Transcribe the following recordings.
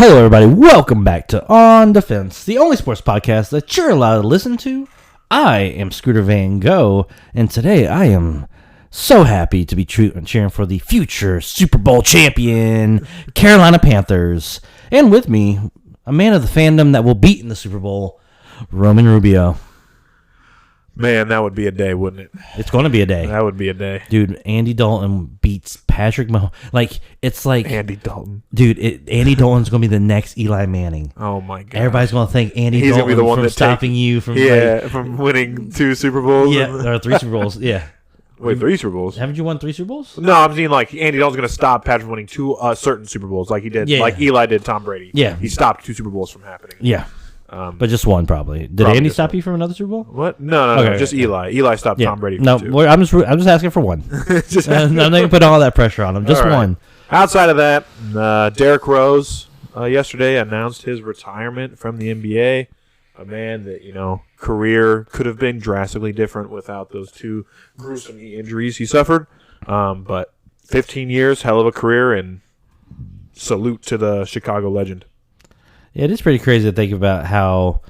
Hello, everybody. Welcome back to On Defense, the only sports podcast that you're allowed to listen to. I am Scooter Van Gogh, and today I am so happy to be cheering for the future Super Bowl champion, Carolina Panthers. And with me, a man of the fandom that will beat in the Super Bowl, Roman Rubio. Man, that would be a day, wouldn't it? It's going to be a day. That would be a day. Dude, Andy Dalton beats Patrick Mahomes. It's like... Andy Dalton. Dude, Andy Dalton's going to be the next Eli Manning. Oh, my God. Everybody's going to think Andy He's Dalton gonna be the one from that stopping you from... from winning 2 Super Bowls. Yeah, or 3 Super Bowls, yeah. Wait, 3 Super Bowls? Haven't you won 3 Super Bowls? No, I'm saying like Andy Dalton's going to stop Patrick winning 2 certain Super Bowls like he did, Eli did Tom Brady. Yeah. He stopped 2 Super Bowls from happening. Yeah. But just one, probably. Did Probably Andy just stop one. you from another Super Bowl? What? No, Okay. just Eli. Eli stopped Tom Brady from 2. I'm just asking for one. Just I'm not going to put all that pressure on him. Just All right. one. Outside of that, Derrick Rose yesterday announced his retirement from the NBA. A man that, career could have been drastically different without those 2 gruesome knee injuries he suffered. But 15 years, hell of a career, and salute to the Chicago legend. Yeah, it is pretty crazy to think about how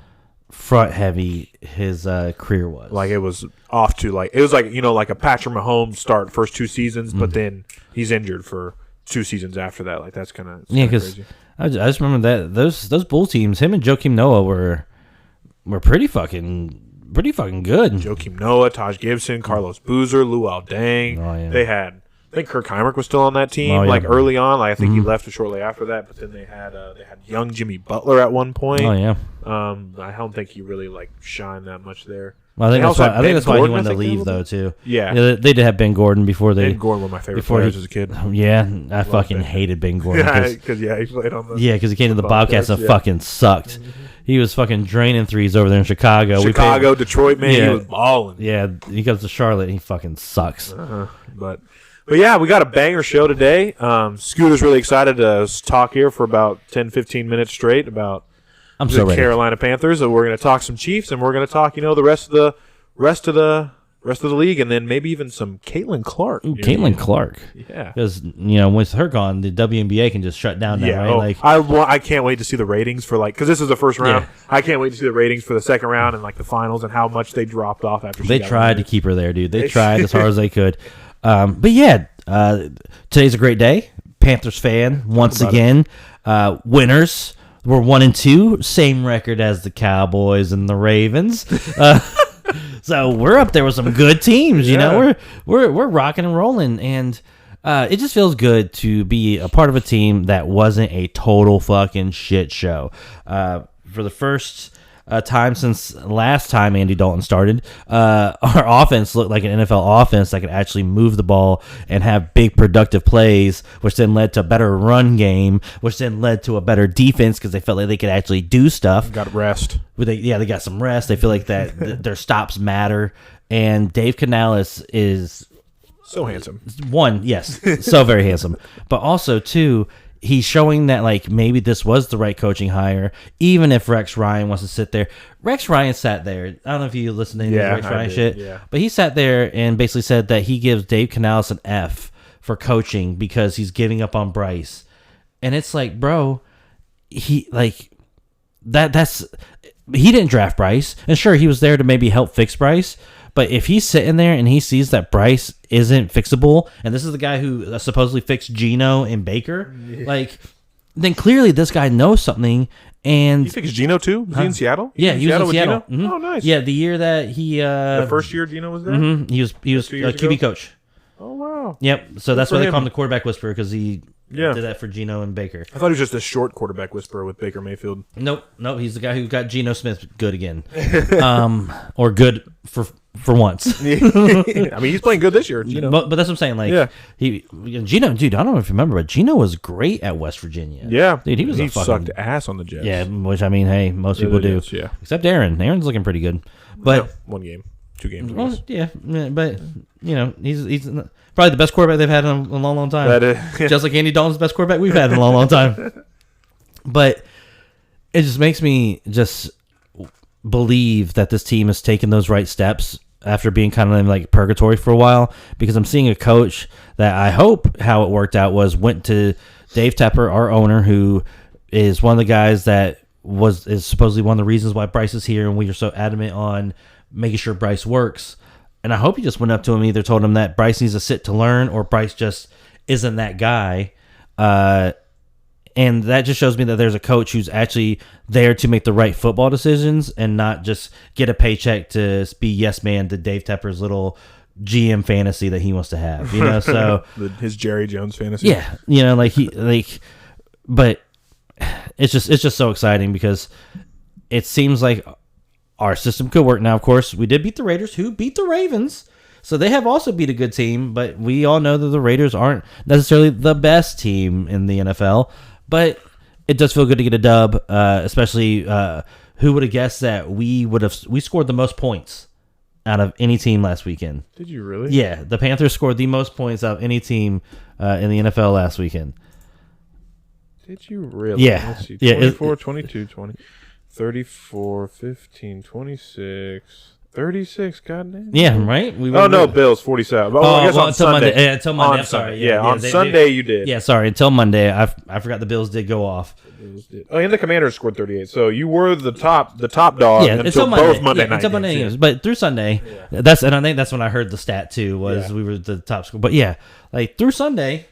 front-heavy his career was. Like, it was off to, like a Patrick Mahomes start first 2 seasons, but then he's injured for 2 seasons after that. Like, that's kind of crazy. I just remember that those Bull teams, him and Joakim Noah were pretty fucking good. Joakim Noah, Taj Gibson, Carlos Boozer, Luol Deng. Oh, yeah. They had, I think Kirk Hinrich was still on that team, early on. Like, I think he left shortly after that. But then they had young Jimmy Butler at one point. Oh yeah. I don't think he really shined that much there. Well, I think that's why he wanted to leave though too. Yeah, they did have Ben Gordon before they. Ben Gordon was my favorite players as a kid. Yeah, I fucking hated Ben Gordon. Because he played on the. Yeah, because he came to the Bobcats and fucking sucked. He was fucking draining threes over there in Chicago. Detroit, man, he was balling. Yeah, he comes to Charlotte and he fucking sucks. But yeah, we got a banger show today. Scooter's really excited to talk here for about 10-15 minutes straight about the Carolina Panthers. So we're going to talk some Chiefs, and we're going to talk, the rest of the league, and then maybe even some Caitlin Clark. Caitlin Clark. Yeah. Because, with her gone, the WNBA can just shut down now, right? I can't wait to see the ratings for, because this is the first round. Yeah. I can't wait to see the ratings for the second round and, the finals and how much they dropped off after they tried to keep her there, dude. They tried as hard as they could. But yeah, today's a great day. Panthers fan, once again. Winners. We're 1-2, same record as the Cowboys and the Ravens. So we're up there with some good teams. We're rocking and rolling, and it just feels good to be a part of a team that wasn't a total fucking shit show. For the first time since last time Andy Dalton started, our offense looked like an NFL offense that could actually move the ball and have big productive plays, which then led to a better run game, which then led to a better defense because they felt like they could actually do stuff. Got rest. They got some rest. They feel like that their stops matter, and Dave Canales is so handsome. One, yes, so very handsome, but also two, he's showing that maybe this was the right coaching hire, even if Rex Ryan wants to sit there. Rex Ryan sat there. I don't know if you listened to any of the Rex Ryan shit, but he sat there and basically said that he gives Dave Canales an F for coaching because he's giving up on Bryce. And it's like, bro, he didn't draft Bryce. And sure, he was there to maybe help fix Bryce. But if he's sitting there and he sees that Bryce isn't fixable, and this is the guy who supposedly fixed Geno and Baker, then clearly this guy knows something. And he fixed Geno too? Was he in Seattle? Yeah, he was in Seattle. Mm-hmm. Oh, nice. Yeah, the year that he the first year Geno was there. Mm-hmm. He was QB coach. Oh wow. Yep. So that's why they call him the quarterback whisperer, because he did that for Geno and Baker. I thought he was just a short quarterback whisperer with Baker Mayfield. Nope. He's the guy who got Geno Smith good again, or good for once. I mean, he's playing good this year. But that's what I'm saying. Geno, dude, I don't know if you remember, but Geno was great at West Virginia. Yeah, dude, he sucked ass on the Jets. Yeah, which I mean, hey, most people do. Jets, yeah, except Aaron. Aaron's looking pretty good, but 1 game, 2 games. Well, yeah, but he's probably the best quarterback they've had in a long, long time. Just like Andy Dalton's the best quarterback we've had in a long, long time. But it just makes me just believe that this team has taken those right steps after being kind of in purgatory for a while, because I'm seeing a coach that I hope how it worked out was went to Dave Tepper, our owner, who is one of the guys that is supposedly one of the reasons why Bryce is here, and we are so adamant on making sure Bryce works. And I hope he just went up to him, either told him that Bryce needs to sit to learn, or Bryce just isn't that guy. And that just shows me that there's a coach who's actually there to make the right football decisions and not just get a paycheck to be yes man to Dave Tepper's little GM fantasy that he wants to have. So his Jerry Jones fantasy. Yeah, but it's just so exciting because it seems like our system could work. Now, of course, we did beat the Raiders, who beat the Ravens. So they have also beat a good team, but we all know that the Raiders aren't necessarily the best team in the NFL. But it does feel good to get a dub, especially who would have guessed that we scored the most points out of any team last weekend. Did you really? Yeah, the Panthers scored the most points out of any team in the NFL last weekend. Did you really? Yeah. Let's see, 24, 22, 20, 34, 15, 26... 36, goddamn. Yeah, right? Bills, 47. I guess on Sunday. Until Monday, I'm sorry. Yeah, on Sunday you did. Yeah, sorry, until Monday. I forgot the Bills did go off. And the Commanders scored 38. So you were the top dog until both Monday night. Until Monday games. But through Sunday, and I think that's when I heard the stat too, was we were the top score. But yeah, like through Sunday,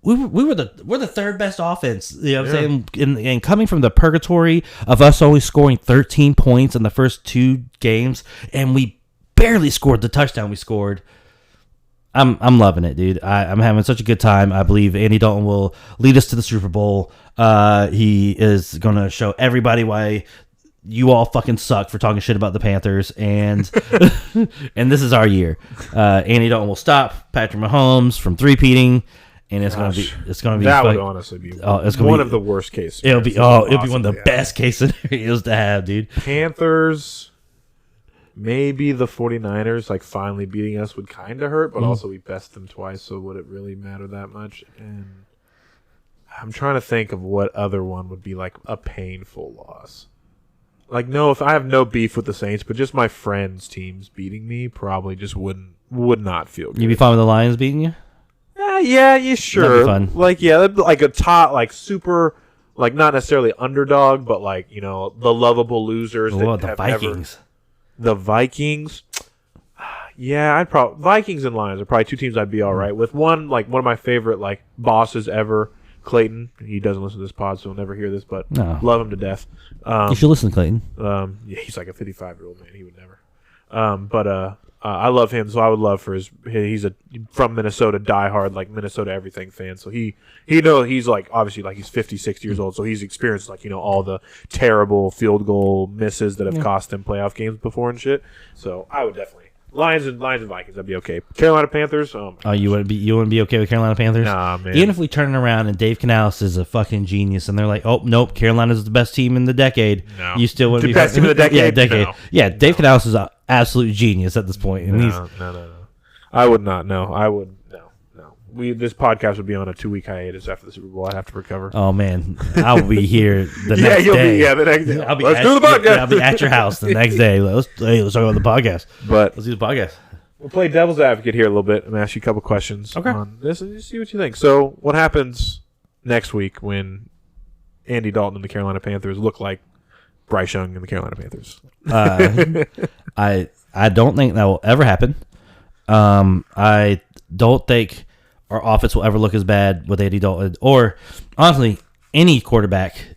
we're the third best offense. You know what I'm saying? And coming from the purgatory of us only scoring 13 points in the first two games, and we barely scored the touchdown we scored. I'm loving it, dude. I'm having such a good time. I believe Andy Dalton will lead us to the Super Bowl. He is going to show everybody why you all fucking suck for talking shit about the Panthers, and and this is our year. Andy Dalton will stop Patrick Mahomes from three-peating. And it's gonna be that would honestly be one of the worst cases. It'll be one of the best case scenarios to have, dude. Panthers, maybe the 49ers like finally beating us would kind of hurt, but also we bested them twice, so would it really matter that much? And I'm trying to think of what other one would be like a painful loss. Like if I have no beef with the Saints, but just my friends' teams beating me probably just would not feel good. You'd be fine with the Lions beating you? Yeah, sure. That'd be fun. Like a top, like super, like not necessarily underdog, but like the lovable losers. The Vikings. The Vikings. Yeah, Vikings and Lions are probably two teams I'd be all right with. One of my favorite like bosses ever, Clayton. He doesn't listen to this pod, so he'll never hear this, but love him to death. You should listen to Clayton. Yeah, he's like a 55-year-old man. He would never. I love him, so I would love for he's from Minnesota, diehard, like Minnesota everything fan. So he's like, obviously like he's 50, 60 years old. So he's experienced like, all the terrible field goal misses that have cost him playoff games before and shit. So I would definitely Lions and Vikings, I'd be okay. Carolina Panthers. You wouldn't be okay with Carolina Panthers? Nah, man. Even if we turn it around and Dave Canales is a fucking genius and they're like, oh nope, Carolina's the best team in the decade. No. You still wouldn't be the best team in the decade? Yeah, decade. No. Yeah, Dave Canales is an absolute genius at this point. And No. I would not. No, I would. No. This podcast would be on a 2-week hiatus after the Super Bowl. I'd have to recover. Oh man, I'll be here the next day. The next day. Let's do the podcast. I'll be at your house the next day. Let's talk about the podcast. But let's do the podcast. We'll play devil's advocate here a little bit and ask you a couple questions on this and just see what you think. So, what happens next week when Andy Dalton and the Carolina Panthers look like Bryce Young and the Carolina Panthers? I don't think that will ever happen. I don't think our offense will ever look as bad with Andy Dalton, or honestly, any quarterback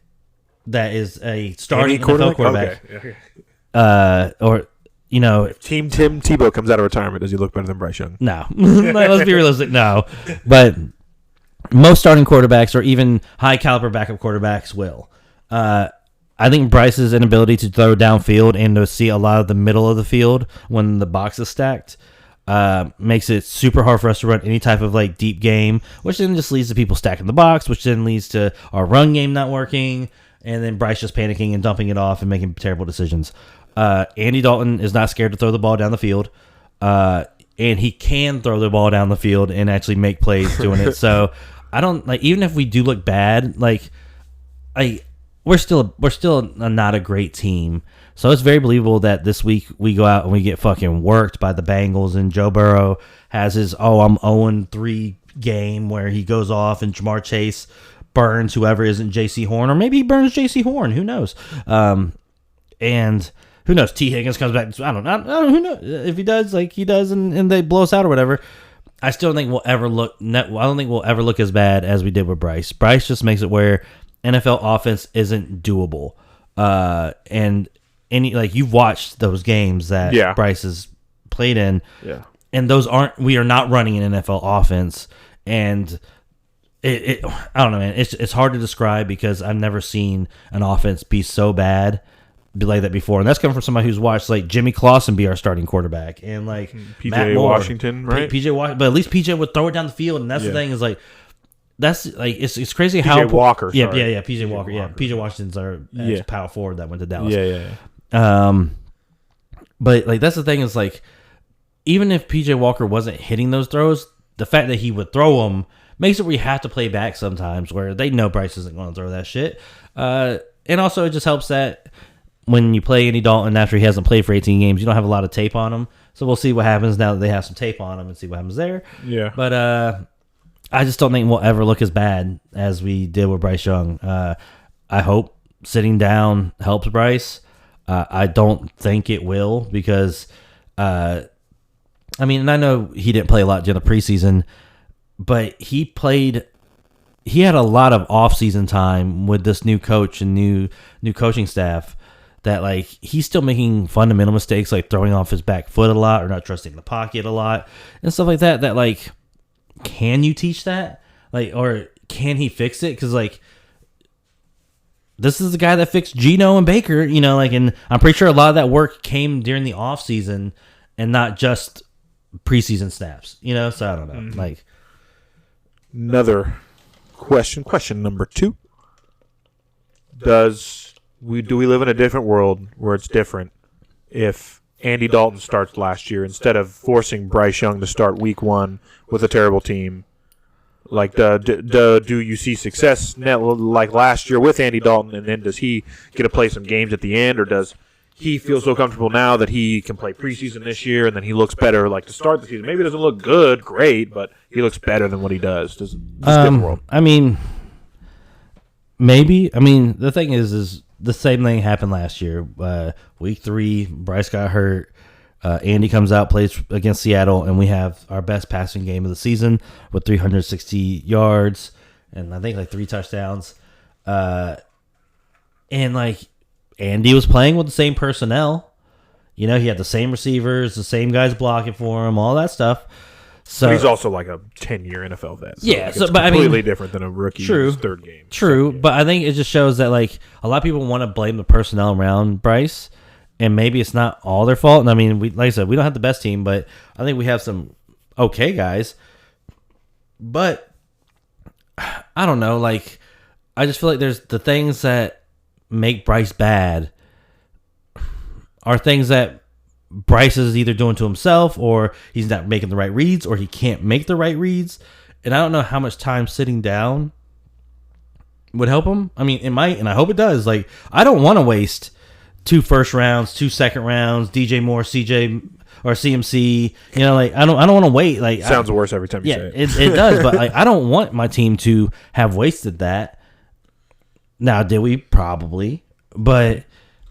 that is a starting NFL quarterback. Okay. Or if Team Tim Tebow comes out of retirement, does he look better than Bryce Young? No. Let's be realistic. No. But most starting quarterbacks or even high caliber backup quarterbacks will. I think Bryce's inability to throw downfield and to see a lot of the middle of the field when the box is stacked makes it super hard for us to run any type of like deep game, which then just leads to people stacking the box, which then leads to our run game not working, and then Bryce just panicking and dumping it off and making terrible decisions. Andy Dalton is not scared to throw the ball down the field, and he can throw the ball down the field and actually make plays doing it. So I don't like, even if we do look bad, like we're still not a great team. So it's very believable that this week we go out and we get fucking worked by the Bengals, and Joe Burrow has his I'm 0-3 game where he goes off and Jamar Chase burns whoever isn't J.C. Horn, or maybe he burns J.C. Horn. Who knows? And who knows? T. Higgins comes back. I don't know. Who knows? If he does, like he does, and they blow us out or whatever. I still don't think we'll ever look. I don't think we'll ever look as bad as we did with Bryce. Bryce just makes it where NFL offense isn't doable. And you've watched those games that Bryce has played in. Yeah. And we are not running an NFL offense. And I don't know, man. It's hard to describe because I've never seen an offense be so bad, be like that before. And that's coming from somebody who's watched like Jimmy Clausen be our starting quarterback and like PJ Washington, right? PJ Washington, but at least PJ would throw it down the field. And that's the thing is like, that's like it's crazy PJ how Walker. Yeah, PJ Walker. Yeah, PJ Washington's our power forward that went to Dallas. Yeah. But like that's the thing is like, even if PJ Walker wasn't hitting those throws, the fact that he would throw them makes it where you have to play back sometimes, where they know Bryce isn't going to throw that shit. And also it just helps that when you play Andy Dalton after he hasn't played for 18 games, you don't have a lot of tape on him. So we'll see what happens now that they have some tape on him and see what happens there. Yeah. But I just don't think we'll ever look as bad as we did with Bryce Young. I hope sitting down helps Bryce. I don't think it will because, and I know he didn't play a lot during the preseason, but he had a lot of off-season time with this new coach and new coaching staff that, like, he's still making fundamental mistakes, like throwing off his back foot a lot or not trusting the pocket a lot and stuff like that, like, can you teach that? Like, or can he fix it? Because, like, this is the guy that fixed Geno and Baker, and I'm pretty sure a lot of that work came during the offseason and not just preseason snaps, so I don't know. Mm-hmm. Like, another question number 2. Do we live in a different world where it's different if Andy Dalton starts last year instead of forcing Bryce Young to start week 1 with a terrible team? Like, do you see success like last year with Andy Dalton, and then does he get to play some games at the end, or does he feel so comfortable now that he can play preseason this year, and then he looks better like to start the season? Maybe it doesn't look great, but he looks better than what he does. World? Maybe. The thing is the same thing happened last year. Week 3, Bryce got hurt. Andy comes out, plays against Seattle, and we have our best passing game of the season with 360 yards and I think like 3 touchdowns. And like Andy was playing with the same personnel. He had the same receivers, the same guys blocking for him, all that stuff. So but he's also like a 10-year NFL vet. So yeah, it's completely different than a rookie true, in his third game. True, but I think it just shows that like a lot of people want to blame the personnel around Bryce. And maybe it's not all their fault. And like I said, we don't have the best team, but I think we have some okay guys. But I don't know. Like, I just feel like there's the things that make Bryce bad are things that Bryce is either doing to himself, or he's not making the right reads, or he can't make the right reads. And I don't know how much time sitting down would help him. It might, and I hope it does. Like, I don't want to waste 2 first rounds, 2 second rounds, DJ Moore, CJ or CMC. I don't want to wait. Like, sounds worse every time you say it. It does, but like, I don't want my team to have wasted that. Now, did we? Probably, but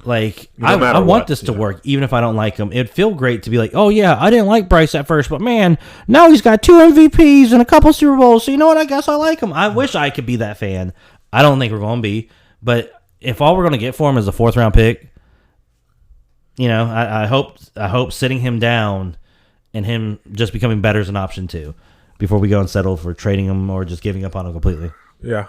like, I want this to work, even if I don't like him. It'd feel great to be like, oh yeah, I didn't like Bryce at first, but man, now he's got 2 MVPs and a couple Super Bowls. So you know what? I guess I like him. I wish I could be that fan. I don't think we're going to be, but if all we're going to get for him is a 4th round pick. I hope sitting him down and him just becoming better is an option too, before we go and settle for trading him or just giving up on him completely. Yeah.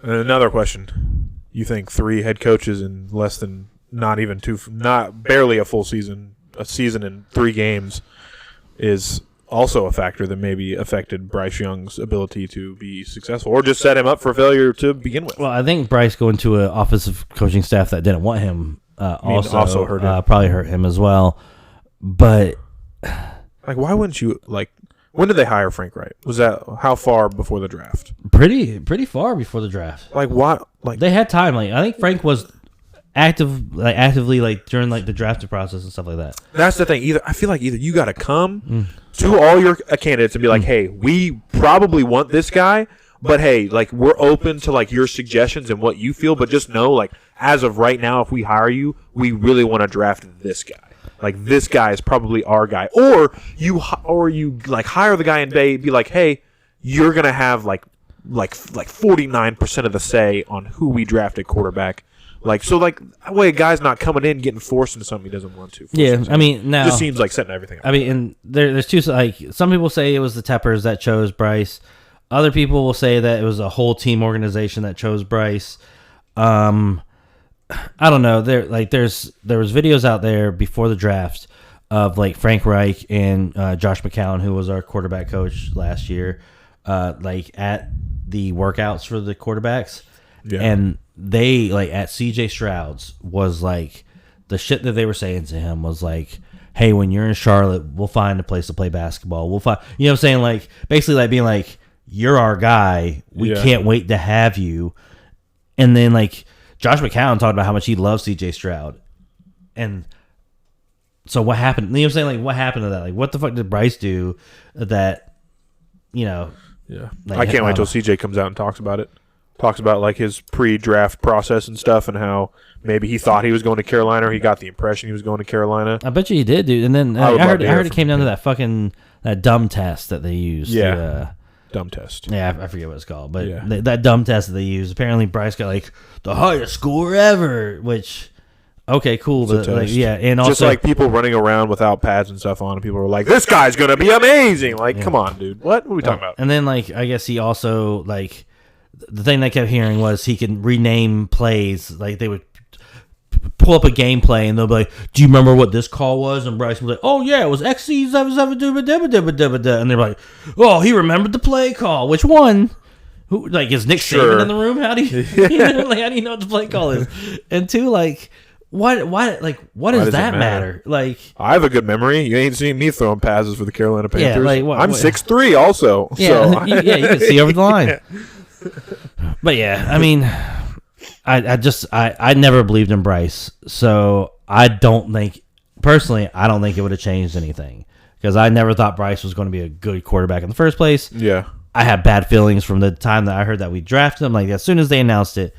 And another question: you think 3 head coaches in less than barely a full season, a season in 3 games, is also a factor that maybe affected Bryce Young's ability to be successful, or just set him up for failure to begin with? Well, I think Bryce going to an offensive coaching staff that didn't want him. Also hurt him. Probably hurt him as well. But like, why wouldn't you like? When did they hire Frank Wright? Was that how far before the draft? Pretty far before the draft. Like, what? Like, they had time. Like, I think Frank was actively like during like the drafting process and stuff like that. That's the thing. I feel like you got to come to all your candidates and be like, hey, we probably want this guy, But hey, like, we're open to like your suggestions and what you feel, but just know, like, as of right now, if we hire you, we really want to draft this guy. Like, this guy is probably our guy. Or you like hire the guy and be like, hey, you're gonna have like 49% of the say on who we draft at quarterback. Like, so, like, that way a guy's not coming in getting forced into something he doesn't want to. Yeah, I mean, now it just seems like setting everything up. I mean, and there's two, like, some people say it was the Teppers that chose Bryce. Other people will say that it was a whole team organization that chose Bryce. I don't know. There was videos out there before the draft of like Frank Reich and Josh McCown, who was our quarterback coach last year, like at the workouts for the quarterbacks. Yeah. And they, like, at CJ Stroud's was like, the shit that they were saying to him was like, hey, when you're in Charlotte, we'll find a place to play basketball. We'll find, you know what I'm saying? Like, basically like being like, you're our guy. We can't wait to have you. And then like Josh McCown talked about how much he loves CJ Stroud. And so what happened? You know what I'm saying? Like, what happened to that? Like, what the fuck did Bryce do that, you know? Yeah. Like, I can't wait till CJ comes out and talks about it. Talks about like his pre-draft process and stuff, and how maybe he thought he was going to Carolina, or he got the impression he was going to Carolina. I bet you he did, dude. And then I heard it came down to that dumb test that they used. Yeah, dumb test. Yeah, I forget what it's called, but that dumb test that they used. Apparently, Bryce got like the highest score ever. Which, okay, cool, but like, yeah, and also just like people running around without pads and stuff on, and people were like, "This guy's gonna be amazing!" Like, come on, dude. What are we talking about? And then like I guess he also like. The thing they kept hearing was he can rename plays. Like, they would pull up a gameplay and they'll be like, "Do you remember what this call was?" And Bryce was like, "Oh yeah, it was XC77." And they're like, "Oh, he remembered the play call. Which one? Who? Like, is Nick Saban in the room? How do you, like, how do you know what the play call is?" And two, like, why does that matter? Like, I have a good memory. You ain't seen me throwing passes for the Carolina Panthers. Yeah, like, I'm 6'3" also. Yeah, so. you can see over the line. But yeah, I mean, I never believed in Bryce, so I don't think it would have changed anything, because I never thought Bryce was going to be a good quarterback in the first place. Yeah, I had bad feelings from the time that I heard that we drafted him. Like, as soon as they announced it,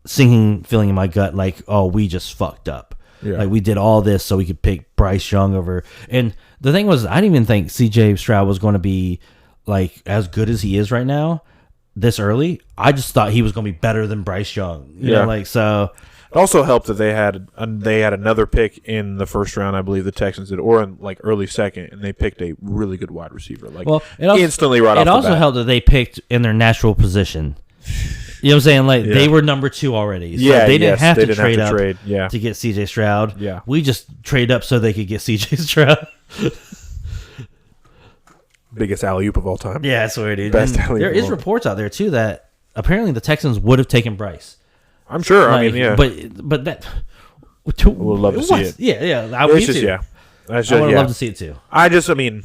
sinking feeling in my gut, like, oh, we just fucked up. Yeah. Like, we did all this so we could pick Bryce Young over. And the thing was, I didn't even think CJ Stroud was going to be like as good as he is right now. This early, I just thought he was going to be better than Bryce Young. You know, like, so. It also helped that they had another pick in the first round, I believe the Texans did, or in like early second, and they picked a really good wide receiver, like, instantly right off the bat. It also helped that they picked in their natural position. You know what I'm saying? Like, they were number 2 already. So they didn't have to trade up to get CJ Stroud. Yeah. We just traded up so they could get CJ Stroud. Biggest alley-oop of all time. Yeah, I swear, dude. Best alley-oop. There is reports out there too that apparently the Texans would have taken Bryce. I'm sure. Like, I mean, yeah. But that. We'd love to see it. Yeah. I would love to see it too. I mean,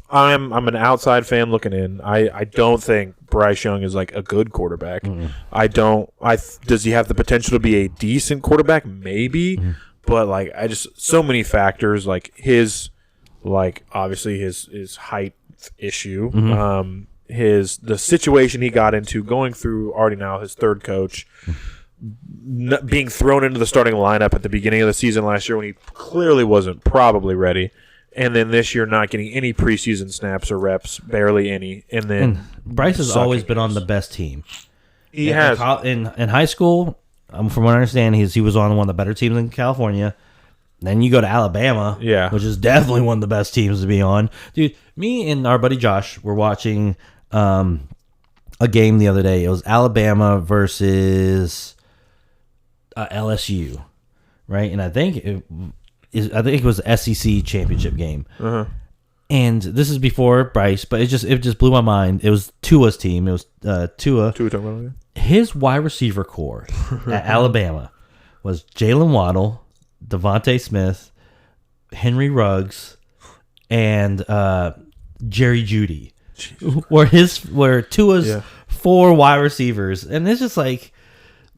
I'm an outside fan looking in. I don't think Bryce Young is like a good quarterback. Mm-hmm. Does he have the potential to be a decent quarterback? Maybe, but like, so many factors, like his, like, obviously his height issue, the situation he got into going through already now his third coach, being thrown into the starting lineup at the beginning of the season last year when he clearly wasn't probably ready, and then this year not getting any preseason snaps or reps, barely any, and then Bryce has always been on the best team. He has in high school. From what I understand, he was on one of the better teams in California. Then you go to Alabama, which is definitely one of the best teams to be on. Dude, me and our buddy Josh were watching a game the other day. It was Alabama versus LSU, right? And I think it was the SEC championship game. Uh-huh. And this is before Bryce, but it just blew my mind. It was Tua's team. It was Tua. His wide receiver core at Alabama was Jalen Waddle, Devontae Smith, Henry Ruggs, and Jerry Jeudy. Were Tua's 4 wide receivers, and it's just like,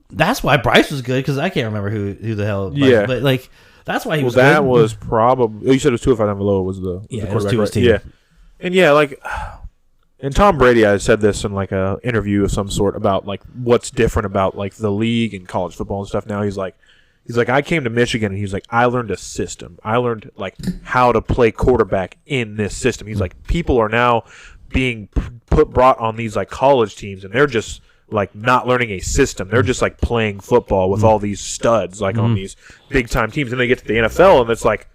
that's why Bryce was good, because I can't remember who the hell. But like, that's why he was. That good. Was probably, you said it was Tua Tagovailoa was the it was Tua's team. Yeah, and like, And Tom Brady, I said this in like a interview of some sort about like what's different about like the league and college football and stuff. Now he's like, I came to Michigan and he's like, I learned a system. I learned like how to play quarterback in this system. He's like, people are now being brought on these like college teams and they're just like not learning a system. They're just like playing football with all these studs like on these big time teams. And they get to the NFL and it's like,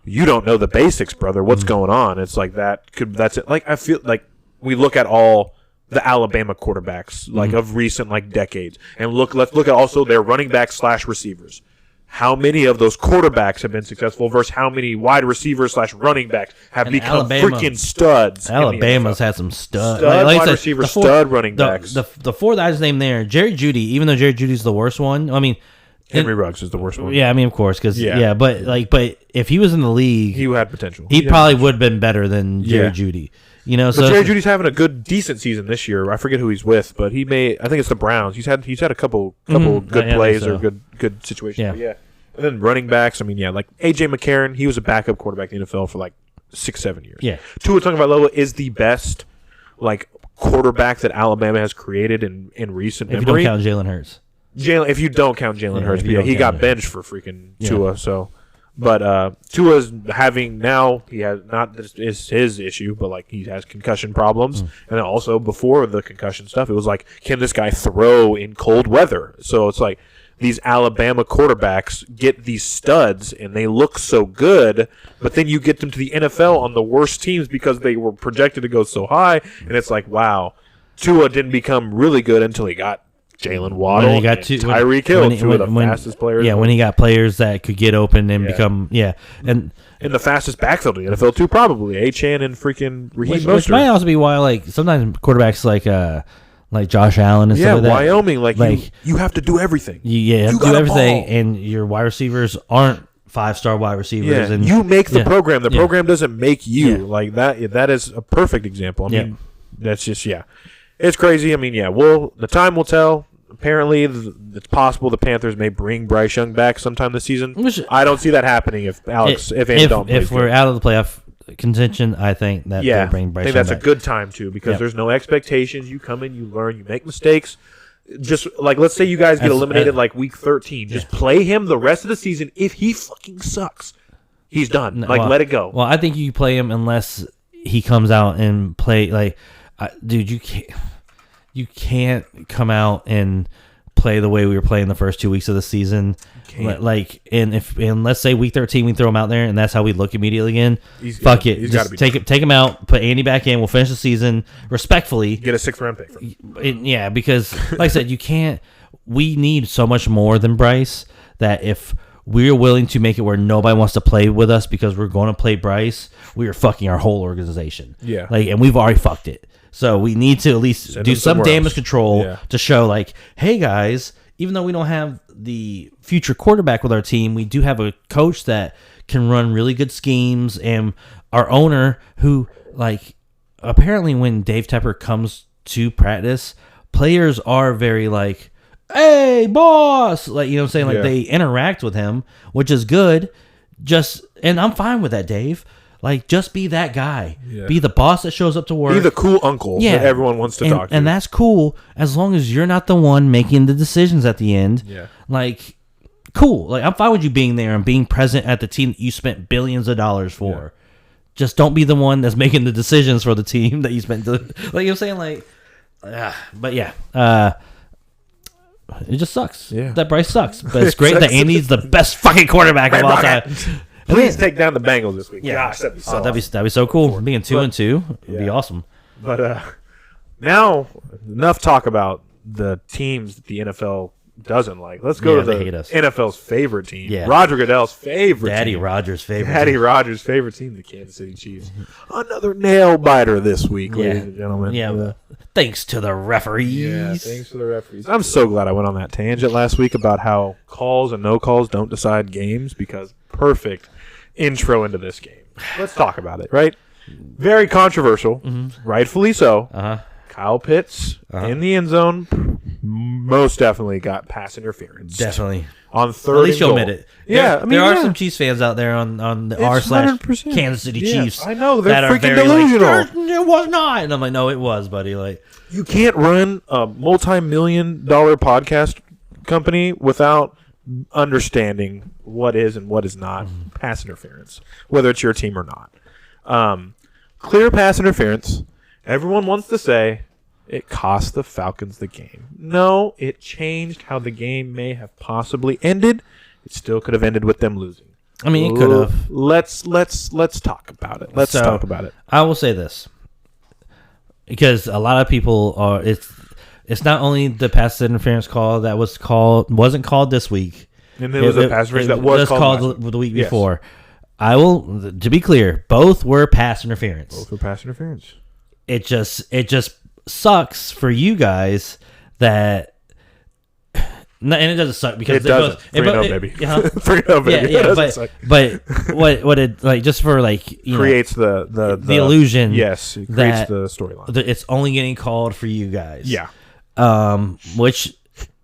you don't know the basics, brother. What's going on? It's like that's it. Like I feel like we look at all the Alabama quarterbacks like of recent like decades and let's look at also their running backs / receivers. How many of those quarterbacks have been successful versus how many wide receivers / running backs have become freaking studs? Alabama's had some studs. Wide receivers, stud running backs. The four that I just named there, Jerry Jeudy, even though Jerry Judy's the worst one, I mean, Henry Ruggs is the worst one. Yeah, I mean, of course, because but if he was in the league, he had potential. He probably would have been better than Jerry Jeudy. You know, so Jerry Judy's having a decent season this year. I forget who he's with, but I think it's the Browns. He's had a couple good plays or good situations. Yeah. And then running backs. I mean, like AJ McCarron. He was a backup quarterback in the NFL for like 6-7 years. Yeah. Tua Tagovailoa is the best like quarterback that Alabama has created in recent memory. If you don't count Jalen Hurts. If you don't count Jalen Hurts, he got benched for freaking Tua. So. But Tua's having now, he has not this is his issue, but like he has concussion problems. And then also before the concussion stuff, it was like, can this guy throw in cold weather? So it's like these Alabama quarterbacks get these studs and they look so good, but then you get them to the NFL on the worst teams because they were projected to go so high. And it's like, wow, Tua didn't become really good until he got Jalen Waddle, and Tyreek Hill, two of the fastest players. Yeah, when he got players that could get open and become, and in the fastest backfield in the NFL too, probably Achane and freaking Raheem Mostert. Which might also be why, like sometimes quarterbacks like Josh Allen and stuff like that. Wyoming, like you have to do everything. You have to do everything, and your wide receivers aren't 5-star wide receivers. Yeah, and you make the program. The program doesn't make you. Like that. That is a perfect example. I mean, that's just it's crazy. I mean, the time will tell. Apparently, it's possible the Panthers may bring Bryce Young back sometime this season. I don't see that happening if we're out of the playoff contention. I think that they'll bring Bryce Young back. I think that's a good time too because there's no expectations. You come in, you learn, you make mistakes. Just like let's say you guys get eliminated like week 13, just play him the rest of the season. If he fucking sucks, he's done. Let it go. Well, I think you play him unless he comes out and play dude. You can't come out and play the way we were playing the first 2 weeks of the season. And let's say week 13 we throw him out there and that's how we look immediately again. Fuck it. Just take him out, put Andy back in. We'll finish the season respectfully. Get a 6th round pick from him. Yeah, because like I said, you can't. We need so much more than Bryce that if we're willing to make it where nobody wants to play with us because we're going to play Bryce, we are fucking our whole organization. Yeah. And we've already fucked it. So we need to at least do some damage control to show hey guys, even though we don't have the future quarterback with our team, we do have a coach that can run really good schemes, and our owner who apparently when Dave Tepper comes to practice, players are very hey boss, you know what I'm saying? They interact with him, which is good. And I'm fine with that, Dave. Just be that guy. Yeah. Be the boss that shows up to work. Be the cool uncle that everyone wants to talk to. And that's cool as long as you're not the one making the decisions at the end. Yeah. Cool. I'm fine with you being there and being present at the team that you spent billions of dollars for. Yeah. Just don't be the one that's making the decisions for the team that you spent. You know what I'm saying? But yeah. It just sucks. Yeah. That Bryce sucks. But it's great that Andy's the best fucking quarterback of all time. Please take down the Bengals this week. Yeah. Gosh, that'd be so cool. Being 2-2 would be awesome. But now, enough talk about the teams that the NFL doesn't like. Let's go to the NFL's favorite team. Yeah. Roger Goodell's favorite Daddy team. Rogers' favorite Daddy team. Rogers' favorite team, the Kansas City Chiefs. Another nail biter this week, ladies and gentlemen. Yeah. Thanks to the referees. Yeah, thanks to the referees. I'm so glad I went on that tangent last week about how calls and no calls don't decide games, because perfect intro into this game. Let's talk about it, right? Very controversial, rightfully so. Kyle Pitts in the end zone most definitely got pass interference. Definitely. On third At least you'll goal. admit it. Yeah, there are some Chiefs fans out there on the r/Kansas City Chiefs. I know, they're that freaking are very delusional. It was not. And I'm like, no, it was, buddy. Like, you can't run a multi-million-dollar podcast company without understanding what is and what is not pass interference, whether it's your team or not. Clear pass interference. Everyone wants to say it cost the Falcons the game. No, it changed how the game may have possibly ended. It still could have ended with them losing. I mean, it could have. Let's talk about it. Let's talk about it. I will say this, because a lot of people are. It's not only the pass interference call that wasn't called this week. And it was a pass interference that was called the week before. I will, to be clear, both were pass interference. Both were pass interference. It just sucks for you guys that, and it doesn't suck because it doesn't. 3-0, baby. 3-0, baby. Yeah, but what it like just for like creates the illusion. Yes, it creates the storyline. It's only getting called for you guys. Yeah. Which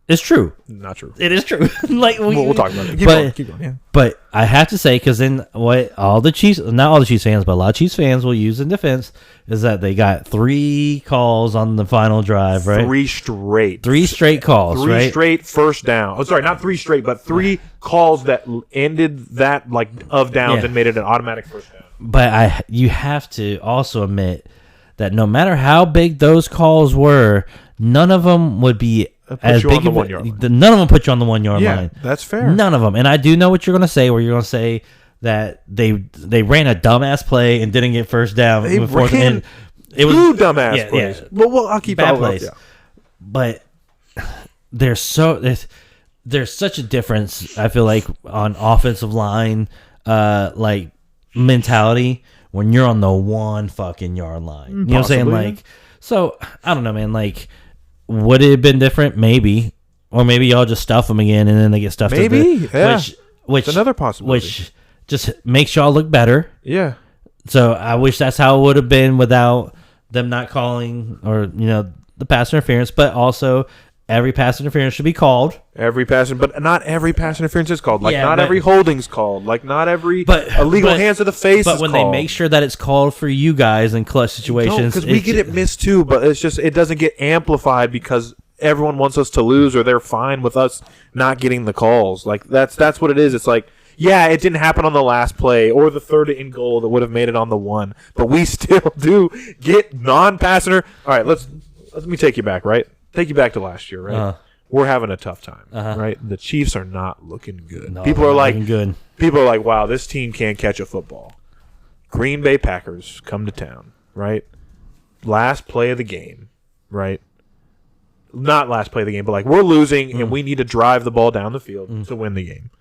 is true. Not true. It is true. Like we'll talk about it. Keep going. Yeah. But I have to say, because then what all the Chiefs, not all the Chiefs fans, but a lot of Chiefs fans will use in defense is that they got 3 calls on the final drive, right? 3 straight calls, 3 right? straight first down. Oh, sorry, not 3 straight, but 3 calls that ended that like of downs and made it an automatic first down. But you have to also admit that no matter how big those calls were, none of them would be as big. None of them put you on the 1 yard line. Yeah, that's fair. None of them. And I do know what you're going to say. Where you're going to say that they ran a dumbass play and didn't get first down. They before ran it was 2 dumbass plays. Yeah. Well, I'll keep bad plays. But there's such a difference. I feel like on offensive line, like mentality when you're on the 1 fucking yard line. You know what I'm saying? Like, so I don't know, man. Like, would it have been different? Maybe. Or maybe y'all just stuff them again and then they get stuffed. Maybe, yeah. Which it's another possibility. Which just makes y'all look better. Yeah. So I wish that's how it would have been without them not calling or, the pass interference. But also, every pass interference should be called. But not every pass interference is called. Like, every holding's called. Like, not every illegal hands to the face is called. But when they make sure that it's called for you guys in clutch situations. Because we get it missed too, but it's just, it doesn't get amplified because everyone wants us to lose or they're fine with us not getting the calls. Like, that's what it is. It's like, yeah, it didn't happen on the last play or the third and goal that would have made it on the 1, but we still do get non-passenger. All right, let me take you back, right? Take you back to last year, right? We're having a tough time, right? The Chiefs are not looking good. No, people are like, good. People are like, wow, this team can't catch a football. Green Bay Packers come to town, right? Last play of the game, right? Not last play of the game, but like we're losing and we need to drive the ball down the field to win the game.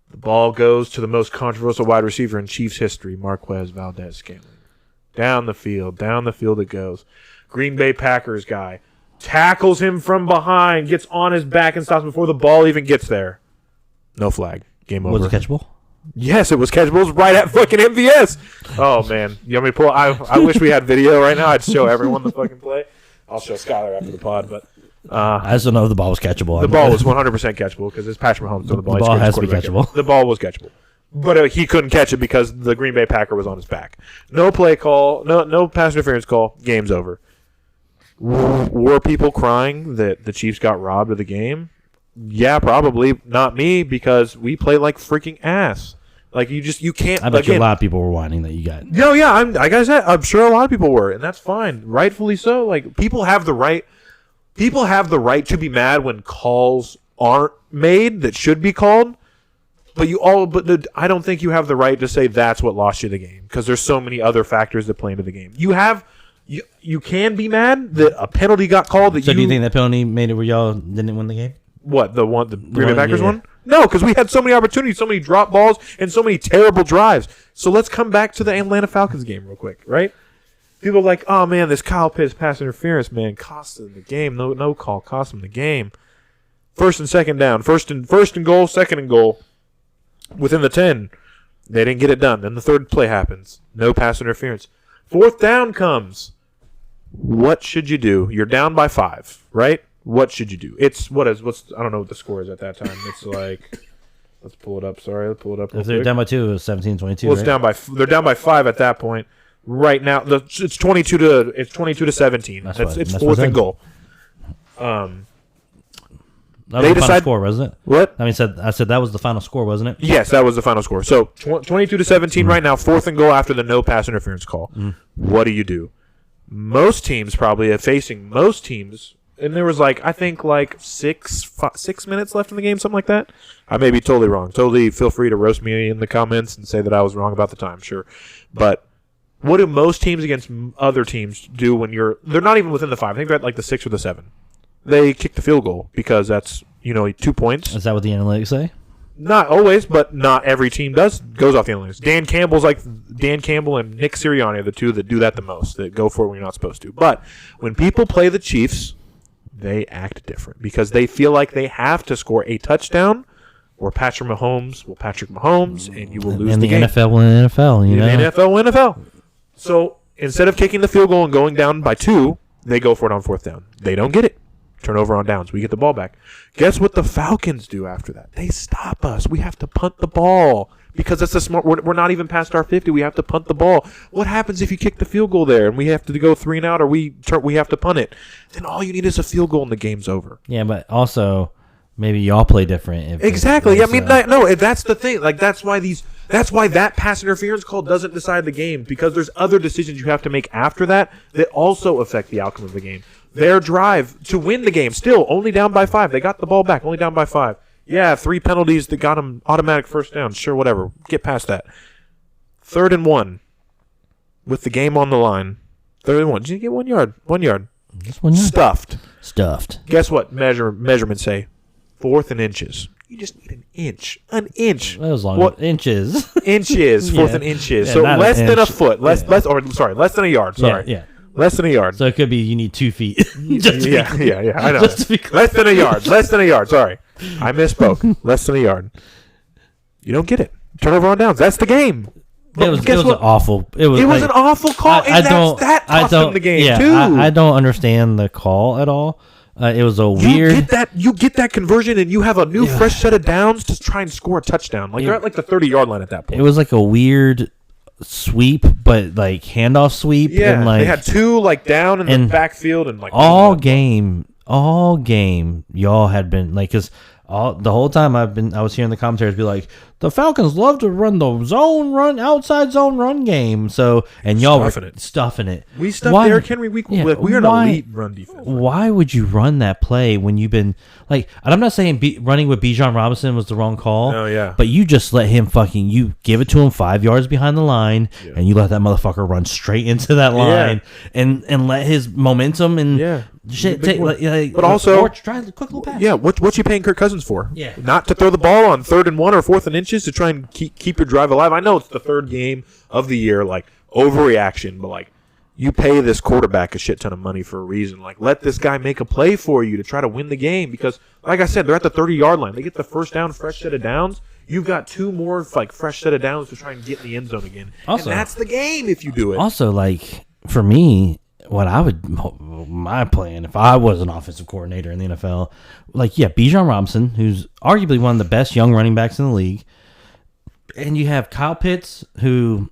The ball goes to the most controversial wide receiver in Chiefs history, Marquez Valdez-Scantling. Down the field it goes. Green Bay Packers guy tackles him from behind, gets on his back and stops before the ball even gets there. No flag. Game over. Was it catchable? Yes, it was catchable. It was right at fucking MVS. Oh, man. You want me to pull? I wish we had video right now. I'd show everyone the fucking play. I'll show Skylar after the pod, but I just don't know if the ball was catchable. The ball was 100% catchable because it's Patrick Mahomes. The ball has to be catchable. The ball was catchable. But he couldn't catch it because the Green Bay Packer was on his back. No play call, no pass interference call, game's over. Were people crying that the Chiefs got robbed of the game? Yeah, probably. Not me, because we play like freaking ass. Like, you can't. I bet you a lot of people were whining that you got. No, yeah, like I said, I'm sure a lot of people were, and that's fine. Rightfully so. Like, people have the right to be mad when calls aren't made that should be called. But I don't think you have the right to say that's what lost you the game, because there's so many other factors that play into the game. You can be mad that a penalty got called. Do you think that penalty made it where y'all didn't win the game? What, the Green Bay Packers one? No, because we had so many opportunities, so many drop balls, and so many terrible drives. So let's come back to the Atlanta Falcons game real quick, right? People are like, oh man, this Kyle Pitts pass interference, man, cost them the game. No call, cost them the game. First and second down, first and goal, second and goal. Within the 10, they didn't get it done. Then the third play happens. No pass interference. Fourth down comes. What should you do? You're down by 5, right? What should you do? What's I don't know what the score is at that time. It's like, let's pull it up. Sorry, let's pull it up. If they're down by 2, it was 17-22. Well, they're down by 5 at that point. Right now, it's 22 to 17. It's 4th and goal. That was the final score, wasn't it? What? I said that was the final score, wasn't it? Yes, that was the final score. So 22 to 17 right now, 4th and goal after the no pass interference call. What do you do? Most teams probably are facing most teams, and there was I think 6 minutes left in the game, something like that. I may be totally wrong. Totally feel free to roast me in the comments and say that I was wrong about the time, sure. But what do most teams against other teams do when they're not even within the 5? I think they're at the 6 or the 7. They kick the field goal because that's 2 points. Is that what the analytics say? Not always, but not every team goes off the analytics. Dan Campbell and Nick Sirianni are the two that do that the most, that go for it when you're not supposed to. But when people play the Chiefs, they act different because they feel like they have to score a touchdown or Patrick Mahomes will Patrick Mahomes and you will lose the game. And the NFL will NFL, you know? The NFL will NFL. So instead of kicking the field goal and going down by 2, they go for it on 4th down. They don't get it. Turnover on downs. We get the ball back. Guess what the Falcons do after that? They stop us. We have to punt the ball because that's a smart. We're not even past our 50. We have to punt the ball. What happens if you kick the field goal there and we have to go 3 and out, or we have to punt it? Then all you need is a field goal and the game's over. Yeah, but also maybe y'all play different. Exactly. No. That's the thing. That's why that pass interference call doesn't decide the game, because there's other decisions you have to make after that also affect the outcome of the game. Their drive to win the game, still only down by 5. They got the ball back, only down by 5. Yeah, 3 penalties that got them automatic first down. Sure, whatever. Get past that. 3rd and 1 with the game on the line. 3rd and 1. Did you get 1 yard? 1 yard. Just 1 yard? Stuffed. Guess what measurements say? 4th and inches. You just need an inch. An inch. That was long. Inches. Inches. 4th and inches. So less than a foot. Less than a yard. Sorry. Yeah. Less than a yard. So it could be you need 2 feet. Yeah, I know. Less than a yard. Less than a yard. Sorry. I misspoke. Less than a yard. You don't get it. Turnover on downs. That's the game. It was an awful. It was an awful call. That cost them the game too. I don't understand the call at all. It was a weird. You get that conversion, and you have a new fresh set of downs to try and score a touchdown. They're at the 30-yard line at that point. It was a weird sweep, but handoff sweep. Yeah, and they had 2 down in the backfield, and all game, y'all had been because the whole time I was hearing the commentators be like, the Falcons love to run the outside zone run game. So, and y'all were stuffing it. We stuffed Derrick Henry week. We are an elite run defense. Why would you run that play when you've been and I'm not saying running with Bijan Robinson was the wrong call. Oh yeah. But you just let him you give it to him 5 yards behind the line, and you let that motherfucker run straight into that line, and let his momentum and shit take. But also, or try a quick little pass. Yeah. What you paying Kirk Cousins for? Yeah. Not to throw the ball on 3rd and 1 or 4th and inches to try and keep your drive alive. I know it's the 3rd game of the year, overreaction, but you pay this quarterback a shit ton of money for a reason. Let this guy make a play for you to try to win the game, because, like I said, they're at the 30-yard line. They get the first down, fresh set of downs. You've got 2 more fresh set of downs to try and get in the end zone again. Also, and that's the game if you do it. Also, for me, my plan if I was an offensive coordinator in the NFL, Bijan Robinson, who's arguably one of the best young running backs in the league, and you have Kyle Pitts, who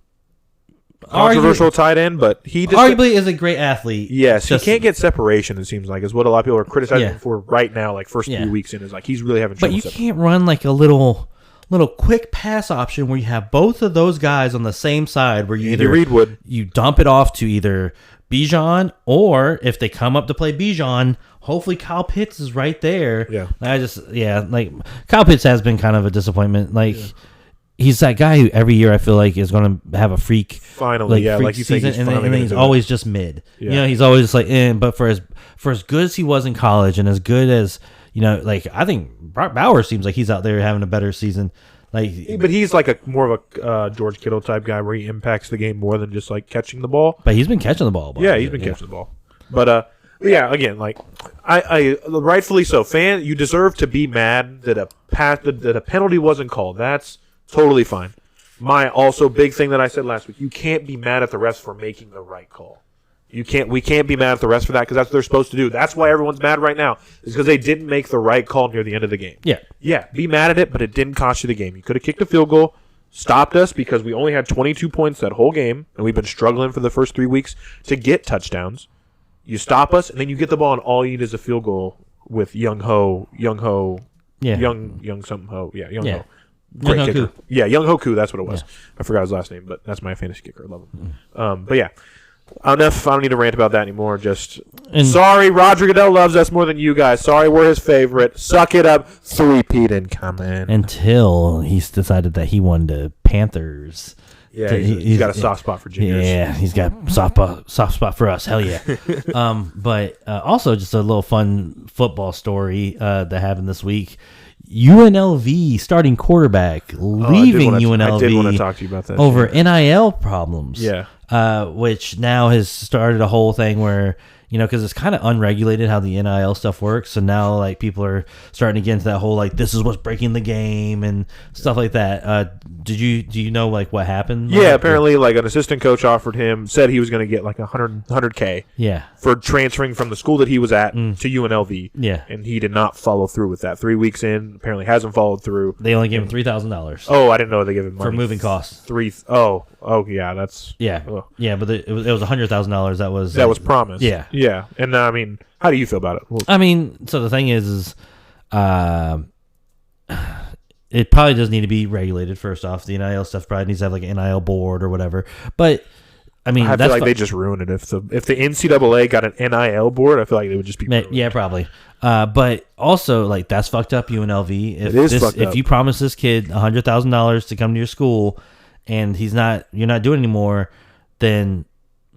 controversial tight end, but he just arguably is a great athlete. Yes, he can't get separation. It seems is what a lot of people are criticizing him for right now. First few weeks in, is he's really having trouble. But you can't run a little quick pass option where you have both of those guys on the same side, where you dump it off to either Bijan, or if they come up to play Bijan, hopefully Kyle Pitts is right there. Yeah. Kyle Pitts has been kind of a disappointment. He's that guy who every year I feel is going to have a freak. Finally, freak you season, think and then he's always just mid. Yeah. He's always but for as good as he was in college, and as good as I think Brock Bowers seems like he's out there having a better season. But he's more of a George Kittle type guy where he impacts the game more than just catching the ball. But he's been catching the ball. He's been catching the ball. But again, I rightfully so. You deserve to be mad that a penalty wasn't called. That's totally fine. My also big thing that I said last week: you can't be mad at the refs for making the right call. We can't be mad at the refs for that because that's what they're supposed to do. That's why everyone's mad right now is because they didn't make the right call near the end of the game. Yeah, be mad at it, but it didn't cost you the game. You could have kicked a field goal, stopped us because we only had 22 points that whole game, and we've been struggling for the first 3 weeks to get touchdowns. You stop us, and then you get the ball, and all you need is a field goal with Young Ho. Young something Ho. Yeah, Young Ho. Great kicker. Yeah, Young Ho Koo, that's what it was. Yeah. I forgot his last name, but that's my fantasy kicker. I love him. But yeah. Enough. I don't need to rant about that anymore. Sorry, Roger Goodell loves us more than you guys. Sorry, we're his favorite. Suck it up. 3-peat incoming. Until he's decided that he wanted the Panthers. Yeah, he's got a soft spot for juniors. Yeah, he's got soft spot for us. Hell yeah. But also just a little fun football story that happened this week. UNLV starting quarterback leaving UNLV. I did want to talk to you about that over NIL problems. Yeah. Which now has started a whole thing where, because it's kind of unregulated how the NIL stuff works. So now, like, people are starting to get into that whole, like, this is what's breaking the game and stuff like that. Do you know, like, what happened? Yeah, apparently, like, an assistant coach said he was going to get, like, $100K. Yeah. For transferring from the school that he was at to UNLV. Yeah. And he did not follow through with that. 3 weeks in, apparently hasn't followed through. They only gave him $3,000. Oh, I didn't know they gave him money. For moving costs. Oh, yeah, that's... Yeah. Oh. Yeah, but it was $100,000 that was promised. Yeah. Yeah. And, I mean, how do you feel about it? Well, I mean, so the thing is it probably does need to be regulated, first off. The NIL stuff probably needs to have, like, an NIL board or whatever. But, I mean... I feel like they just ruined it. If the NCAA got an NIL board, I feel like it would just be ruined. Yeah, probably. But also, like, that's fucked up, UNLV. Fucked up. If you promise this kid $100,000 to come to your school and you're not doing it anymore, then...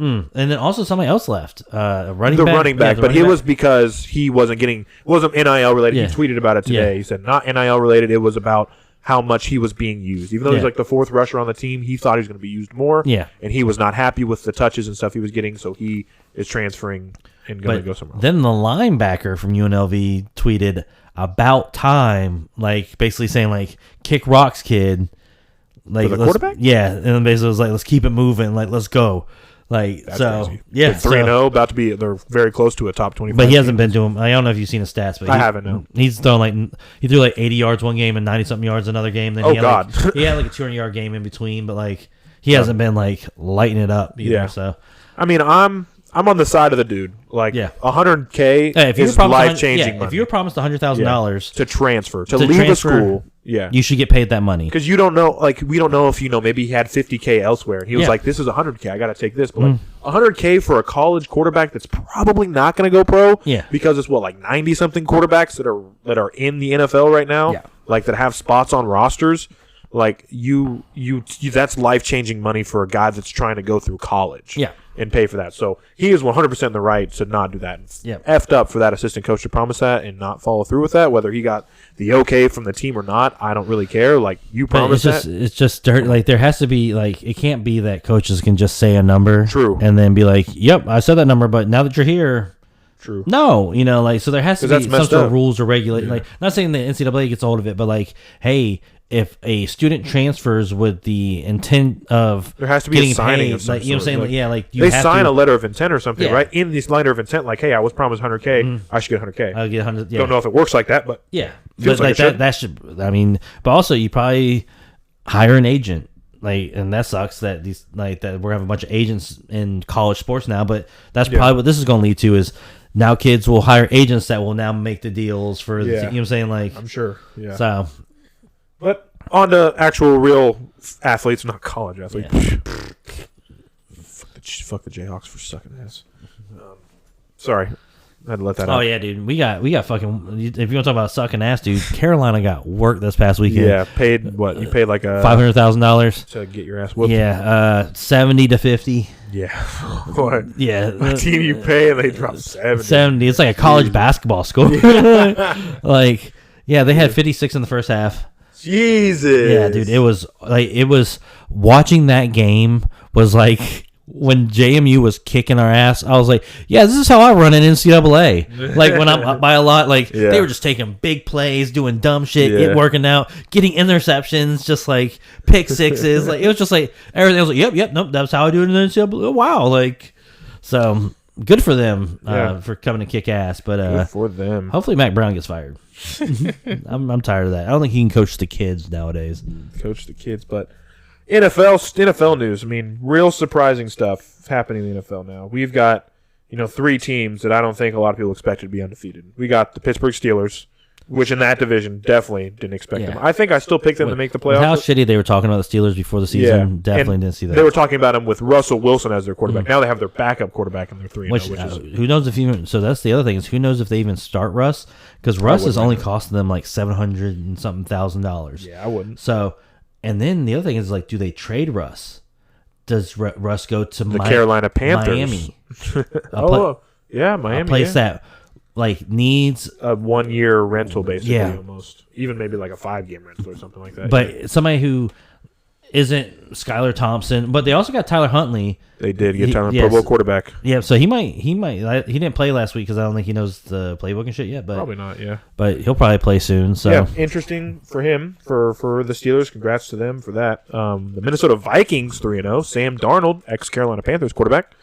And then also somebody else left. Running back, but it was because he wasn't NIL related. Yeah. He tweeted about it today. He said not NIL related. It was about how much he was being used. Even though he's like the fourth rusher on the team, he thought he was going to be used more. Yeah. And he was not happy with the touches and stuff he was getting, so he is transferring and going to go somewhere else. Then the linebacker from UNLV tweeted about time, like basically saying like, kick rocks, kid. Like, for the quarterback? Yeah. And then basically was like, let's keep it moving. Like, let's go. Like, that's so crazy. Yeah, 3-0, about to be. They're very close to a top 25. But he hasn't been doing. I don't know if you've seen his stats, but I haven't. No, he's thrown he threw like 80 yards one game and 90 something yards another game. Then he had like a 200-yard game in between, but like he hasn't been like lighting it up either. Yeah. So I mean, I'm on the side of the dude. Like, $100K is life changing. If you were promised $100,000 to transfer to leave a school. Yeah, you should get paid that money because you don't know. Like, we don't know if maybe he had $50K elsewhere, and he was like, "This is $100K. I got to take this." But like $100K for a college quarterback that's probably not going to go pro. Yeah, because it's like 90 something quarterbacks that are in the NFL right now. Yeah, like that have spots on rosters. Like you that's life changing money for a guy that's trying to go through college. Yeah. And pay for that. So he is 100% in the right to not do that. Yeah. Effed up for that assistant coach to promise that and not follow through with that. Whether he got the okay from the team or not, I don't really care. Like, you promised that. It's just dirt. Like, there has to be, like, it can't be that coaches can just say a number. True. And then be like, yep, I said that number, but now that you're here. True. No, so there has to be some sort of rules or regulation. Like, not saying the NCAA gets hold of it, but like, hey, if a student transfers with the intent of there has to be a signing of some like, you know what I'm saying? Like, they sign a letter of intent or something, right? In this letter of intent, like, hey, I was promised $100K, I should get $100K. I'll get $100. Yeah. Don't know if it works like that, but but like that should. I mean, but also you probably hire an agent. Like, and that sucks that that we're having a bunch of agents in college sports now, but that's probably what this is going to lead to is now kids will hire agents that will now make the deals for the, you know what I'm saying? Like, I'm sure. Yeah. So, but on to actual real athletes, not college athletes. Yeah. Fuck the Jayhawks for sucking ass. Sorry. I had to let that out. Oh, yeah, dude. We got fucking... If you want to talk about sucking ass, dude, Carolina got worked this past weekend. Yeah, paid what? You paid like a... $500,000. To get your ass whooped? Yeah, 70-50. Yeah. What? Yeah. My team you pay and they drop 70. 70. It's like a college basketball score. Like, yeah, they had 56 in the first half. Jesus. Yeah, dude. It was watching that game was like... When JMU was kicking our ass, I was like, yeah, this is how I run in NCAA. Like, when I'm up by a lot, like, they were just taking big plays, doing dumb shit, it working out, getting interceptions, just like pick sixes. Like, it was just like, everything was like, yep, nope, that's how I do it in NCAA. Wow. Like, So good for them for coming to kick ass. But good for them. Hopefully Mac Brown gets fired. I'm tired of that. I don't think he can coach the kids nowadays. Coach the kids, but NFL news. I mean, real surprising stuff happening in the NFL now. We've got 3 teams that I don't think a lot of people expected to be undefeated. We got the Pittsburgh Steelers, which in that division definitely didn't expect them. I think I still picked them to make the playoffs. How shitty they were talking about the Steelers before the season. Definitely didn't see that. They were talking about them with Russell Wilson as their quarterback. Now they have their backup quarterback and they're 3-0. Who knows if even so? That's the other thing is who knows if they even start Russ because Russ is only costing them like $700 and something thousand. Yeah, I wouldn't. So, and then the other thing is like, do they trade Russ? Does Russ go to the Carolina Panthers? Miami. Miami. A place that like needs a 1-year rental, basically, almost. Even maybe like a 5-game rental or something like that. But somebody who isn't Skylar Thompson, but they also got Tyler Huntley. They did get Tyler, Pro Bowl quarterback. Yeah, so he might. He didn't play last week because I don't think he knows the playbook and shit yet. But probably not. Yeah, but he'll probably play soon. So interesting for him for the Steelers. Congrats to them for that. The Minnesota Vikings 3-0. Sam Darnold, ex Carolina Panthers quarterback,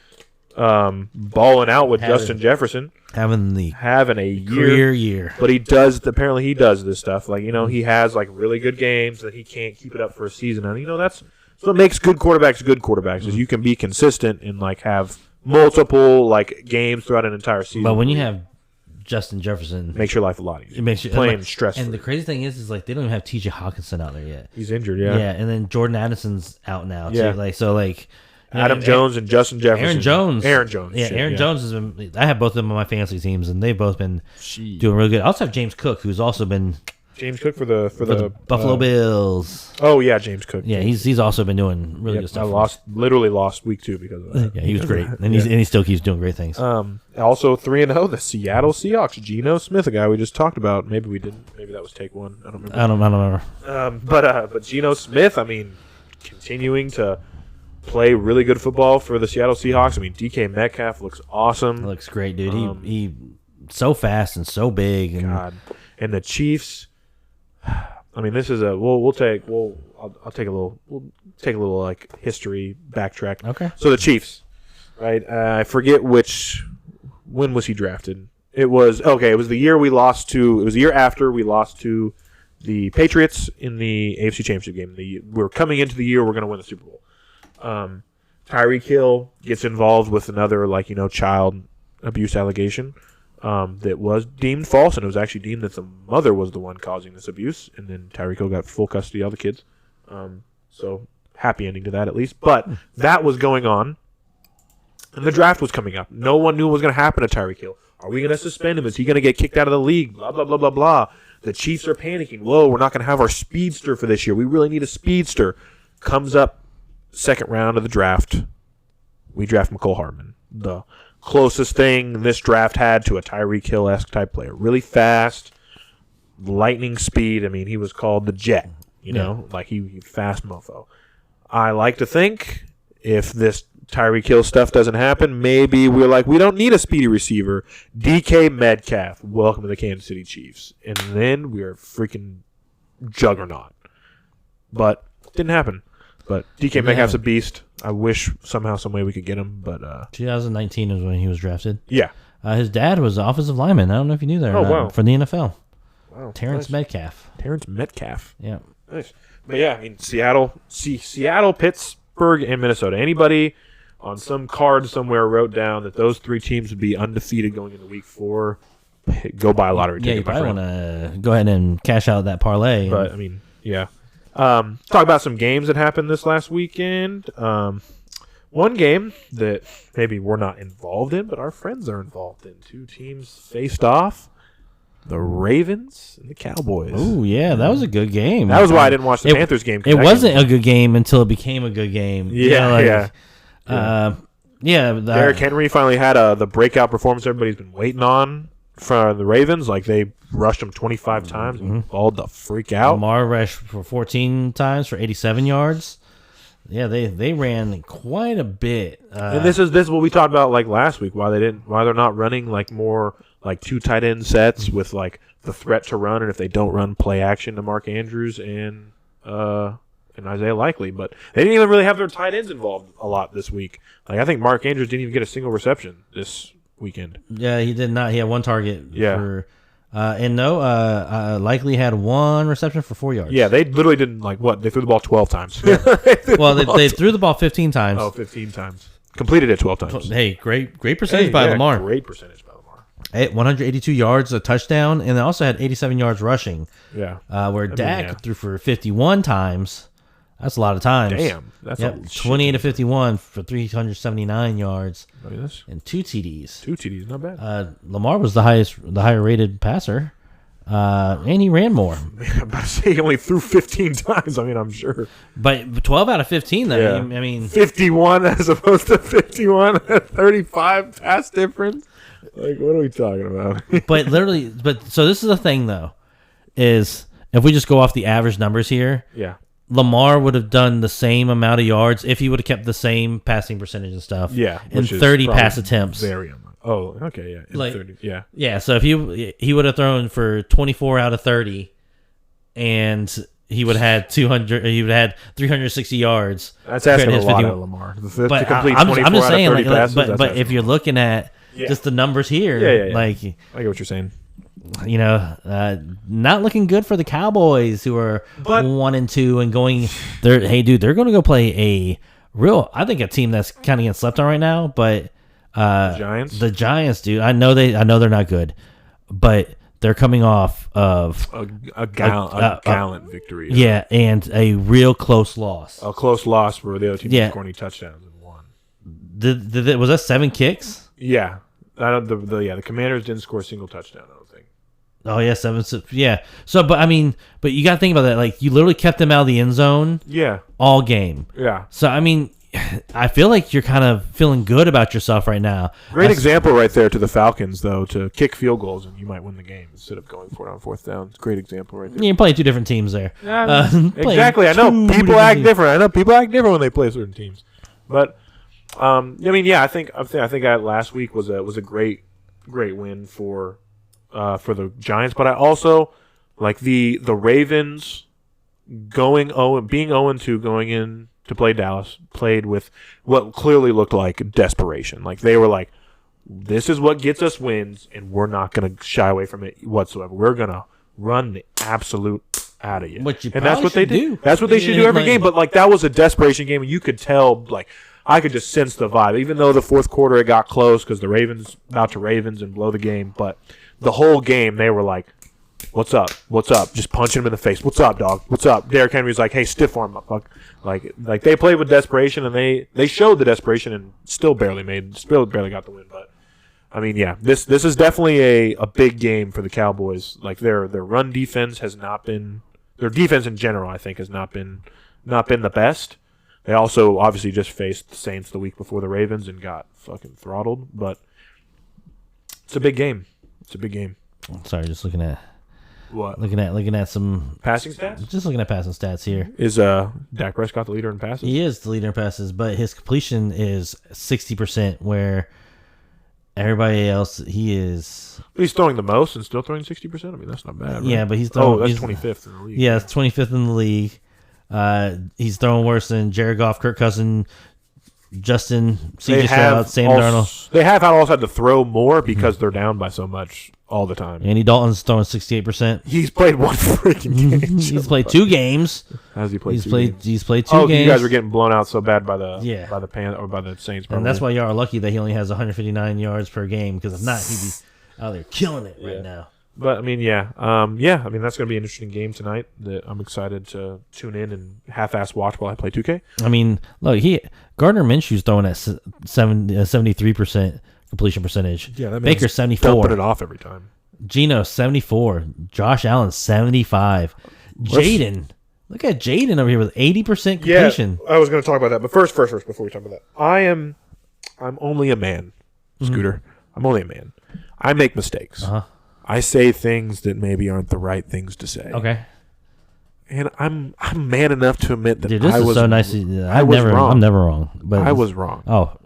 balling out with Justin Jefferson, having a career year. But apparently he does this stuff. Like he has like really good games that he can't keep it up for a season, and that's what makes good quarterbacks. Is you can be consistent and like have multiple like games throughout an entire season. But when you have Justin Jefferson, makes your life a lot easier. It makes you playing stressful. And the crazy thing is like they don't even have T.J. Hawkinson out there yet. He's injured. Yeah, and then Jordan Addison's out now too. Adam Jones and Justin Jefferson. Aaron Jones. Yeah, Aaron Jones has been. I have both of them on my fantasy teams, and they've both been doing really good. I also have James Cook, who's also been for the Buffalo Bills. Oh yeah, James Cook. Yeah, he's also been doing really good stuff. I literally lost week 2 because of that. Yeah, he was great, and he still keeps doing great things. Also 3-0, the Seattle Seahawks. Geno Smith, a guy we just talked about. Maybe we didn't. Maybe that was take 1. I don't remember. I don't remember. But Geno Smith, I mean, continuing to play really good football for the Seattle Seahawks. I mean, DK Metcalf looks awesome. He looks great, dude. He so fast and so big. And the Chiefs. I mean, this is I'll take a little like history backtrack. Okay. So the Chiefs, right? I forget when was he drafted. It was the year we lost to. It was the year after we lost to the Patriots in the AFC Championship game. We were coming into the year we're going to win the Super Bowl. Tyreek Hill gets involved with another child abuse allegation that was deemed false, and it was actually deemed that the mother was the one causing this abuse, and then Tyreek Hill got full custody of the kids. So happy ending to that at least. But that was going on, and the draft was coming up. No one knew what was going to happen to Tyreek Hill. Are we going to suspend him? Is he going to get kicked out of the league? Blah, blah, blah, blah, blah. The Chiefs are panicking. Whoa, we're not going to have our speedster for this year. We really need a speedster. Comes up second round of the draft. We draft McCole Hardman. The closest thing this draft had to a Tyreek Hill-esque type player. Really fast, lightning speed. I mean, he was called the Jet. Like he fast mofo. I like to think if this Tyreek Hill stuff doesn't happen, maybe we're like, we don't need a speedy receiver. DK Metcalf, welcome to the Kansas City Chiefs. And then we're freaking juggernaut. But didn't happen. But DK Metcalf's a beast. I wish somehow, some way we could get him. But 2019 is when he was drafted. Yeah. His dad was offensive lineman. I don't know if you knew that. Wow. For the NFL. Wow. Terrence Metcalf. Terrence Metcalf. Yeah. Nice. But yeah, I mean, Seattle, Pittsburgh, and Minnesota. Anybody on some card somewhere wrote down that those 3 teams would be undefeated going into week 4, go buy a lottery ticket. Yeah, you probably want to go ahead and cash out that parlay. But, I mean, yeah. Talk about some games that happened this last weekend. One game that maybe we're not involved in, but our friends are involved in. 2 teams faced off. The Ravens and the Cowboys. Oh, yeah, that was a good game. That was why I didn't watch the Panthers game. It wasn't a good game until it became a good game. Yeah. Derrick Henry finally had the breakout performance everybody's been waiting on from the Ravens. Like, they rushed him 25 times and balled the freak out. Lamar rushed for 14 times for 87 yards. Yeah, they ran quite a bit. And this is what we talked about like last week. Why they're not running like more like 2 tight end sets with like the threat to run, and if they don't run, play action to Mark Andrews and and Isaiah Likely, but they didn't even really have their tight ends involved a lot this week. Like, I think Mark Andrews didn't even get a single reception this weekend. Yeah, he did not. He had one target. Yeah. Likely had one reception for 4 yards. Yeah, they literally didn't, they threw the ball 12 times. They threw the ball 15 times. Oh, 15 times. Completed it 12 times. Hey, great percentage by Lamar. Great percentage by Lamar. 182 yards, a touchdown, and they also had 87 yards rushing. Yeah. Dak threw for 51 times. That's a lot of times. Damn. That's 28 to 51 for 379 yards and 2 TDs. 2 TDs, not bad. Lamar was the higher rated passer, and he ran more. I'm about to say he only threw 15 times. I mean, I'm sure. But 12 out of 15, though. Yeah. I mean, 51 as opposed to 51, 35 pass difference. Like, what are we talking about? so this is the thing, though, is if we just go off the average numbers here. Yeah. Lamar would have done the same amount of yards if he would have kept the same passing percentage and stuff. Yeah, in 30 pass attempts. Very unlikely. Oh, okay, yeah. 30, yeah. Yeah, so if he would have thrown for 24 out of 30 and he would have had 360 yards. That's asking a lot of Lamar. But I'm just saying, but if you're looking at just the numbers here, I get what you're saying. Not looking good for the Cowboys, who are 1-2 and going. They're going to go play I think a team that's kind of getting slept on right now. But the Giants, dude. I know they're not good, but they're coming off of a gallant victory. Yeah, and a real close loss. A close loss where the other team didn't score any touchdowns and won. Was that 7 kicks? Yeah, the Commanders didn't score a single touchdown. I don't think. Oh yeah, 7. Yeah. So, but you got to think about that. Like, you literally kept them out of the end zone. Yeah. All game. Yeah. So I feel like you're kind of feeling good about yourself right now. Great example right there to the Falcons, though, to kick field goals and you might win the game instead of going for it on 4th down. It's a great example right there. You're playing 2 different teams there. Exactly. I know people act different. I know people act different when they play certain teams. But I think last week was a great win for the Giants, but I also like the Ravens being 0-2 going in to play Dallas, played with what clearly looked like desperation. Like, they were like, this is what gets us wins, and we're not going to shy away from it whatsoever. We're going to run the absolute out of you. And that's what they do. That's what they should do every game. But that was a desperation game, and you could tell, I could just sense the vibe. Even though the 4th quarter it got close because the Ravens about to Ravens and blow the game, but the whole game they were like, "What's up? What's up?" Just punching him in the face. "What's up, dog? What's up?" Derrick Henry's like, "Hey, stiff arm, fuck." Like they played with desperation, and they showed the desperation, and still barely got the win. But this is definitely a big game for the Cowboys. Like, their run defense has not been, their defense in general, I think, has not been the best. They also obviously just faced the Saints the week before the Ravens and got fucking throttled. But it's a big game. Sorry, just looking at what? Looking at some passing stats. Just looking at passing stats here. Is Dak Prescott the leader in passes? He is the leader in passes, but his completion is 60%, where everybody else He's throwing the most and still throwing 60%. That's not bad. Right? Yeah, but he's throwing. That's 25th in the league. Yeah, it's 25th in the league. He's throwing worse than Jared Goff, Kirk Cousins, Justin, C.J. Stroud, Sam Darnold. They have also had to throw more because they're down by so much all the time. Andy Dalton's throwing 68%. He's played one freaking game. He's played 2 games. How's he played? He's played 2 games. You guys were getting blown out so bad by the Saints. Probably. And that's why you are lucky that he only has 159 yards per game, because if not, he'd be out there killing it right now. But that's going to be an interesting game tonight that I'm excited to tune in and half-ass watch while I play 2K. Look, Gardner Minshew's throwing at 73% completion percentage. Yeah, that Baker 74. Dumping it off every time. Geno 74. Josh Allen 75. Jaden, look at Jaden over here with 80% completion. Yeah, I was going to talk about that, but first, before we talk about that, I'm only a man, Scooter. I'm only a man. I make mistakes. I say things that maybe aren't the right things to say. Okay. And I'm man enough to admit that Dude, this I is was so nice. I was wrong. I'm never wrong. But I was wrong. Oh.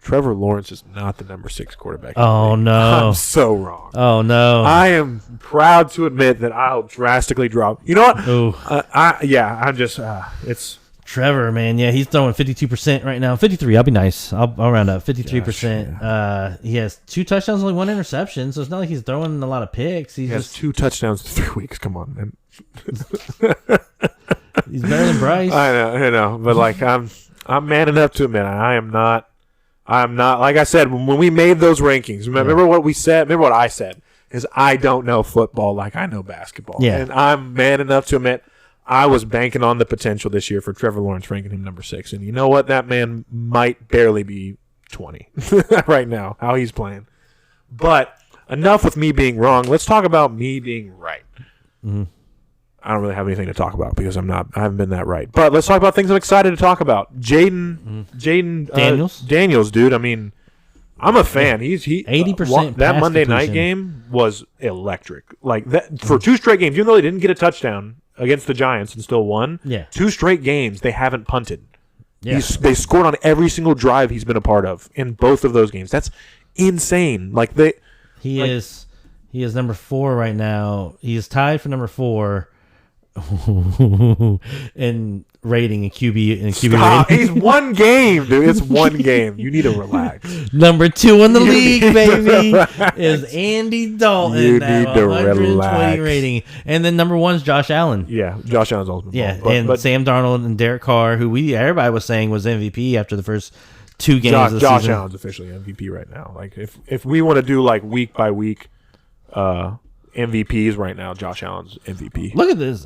Trevor Lawrence is not the number 6 quarterback. Oh, no. I'm so wrong. Oh, no. I am proud to admit that I'll drastically drop. You know what? Ooh. I'm just, it's. Trevor, man, yeah, he's throwing 52% right now. 53, I'll be nice. I'll round up. 53%. He has 2 touchdowns, only 1 interception, so it's not like he's throwing a lot of picks. He has 2 touchdowns in 3 weeks. Come on, man. He's better than Bryce. I know, but like I'm man enough to admit I'm not. Like I said when we made those rankings. Remember what we said. Remember what I said is I don't know football like I know basketball. Yeah, and I'm man enough to admit I was banking on the potential this year for Trevor Lawrence, ranking him number 6. And you know what? That man might barely be 20 right now. How he's playing. But enough with me being wrong. Let's talk about me being right. Mm-hmm. I don't really have anything to talk about because I haven't been that right. But let's talk about things I'm excited to talk about. Jaden Daniels, dude. I mean, I'm a fan. He 80%. That Monday night game was electric. Like that for 2 straight games, even though they didn't get a touchdown against the Giants and still won. Yeah. 2 straight games they haven't punted. Yeah. They scored on every single drive he's been a part of in both of those games. That's insane. Like he is number 4 right now. He is tied for number 4 in rating and QB rating. He's 1 game, dude. It's 1 game. You need to relax. Number 2 in the league, baby, is Andy Dalton. You need to 120 relax. rating, and then number 1 is Josh Allen. Yeah, Josh Allen's also been but Sam Darnold and Derek Carr, who everybody was saying was MVP after the first 2 games of the Josh season. Allen's officially MVP right now. Like if we want to do like week by week MVPs right now, Josh Allen's MVP. Look at this.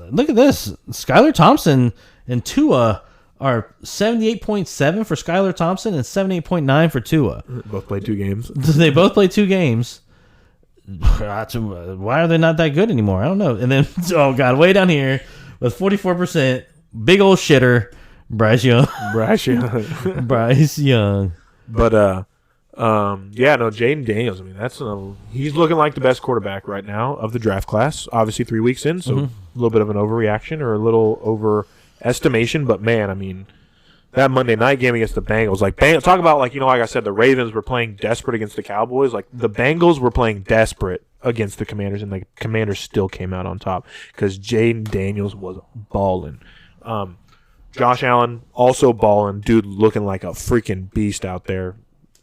Skylar Thompson and Tua are 78.7 for Skylar Thompson and 78.9 for Tua. Both played 2 games. They both played 2 games. Why are they not that good anymore? I don't know. And then, oh God, way down here with 44%, big old shitter, Bryce Young. Bryce Young. But Jaden Daniels. I mean, he's looking like the best quarterback right now of the draft class. Obviously, 3 weeks in, so a little bit of an overreaction or a little overestimation. But man, I mean, that Monday night game against the Bengals, talk about like I said, the Ravens were playing desperate against the Cowboys. Like the Bengals were playing desperate against the Commanders, and the Commanders still came out on top because Jaden Daniels was balling. Josh Allen also balling, dude, looking like a freaking beast out there.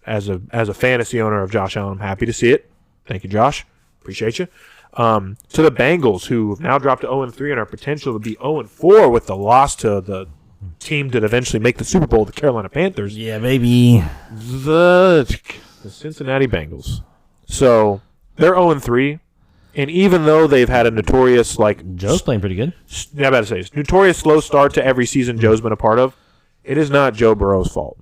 As a fantasy owner of Josh Allen, I'm happy to see it. Thank you, Josh. Appreciate you. To the Bengals, who have now dropped to 0-3 and are potential to be 0-4 with the loss to the team that eventually make the Super Bowl, the Carolina Panthers. Yeah, baby. The Cincinnati Bengals. So they're 0-3, and even though they've had a notorious Joe's playing pretty good. Yeah, I'm about to say it's notorious slow start to every season Joe's been a part of. It is not Joe Burrow's fault.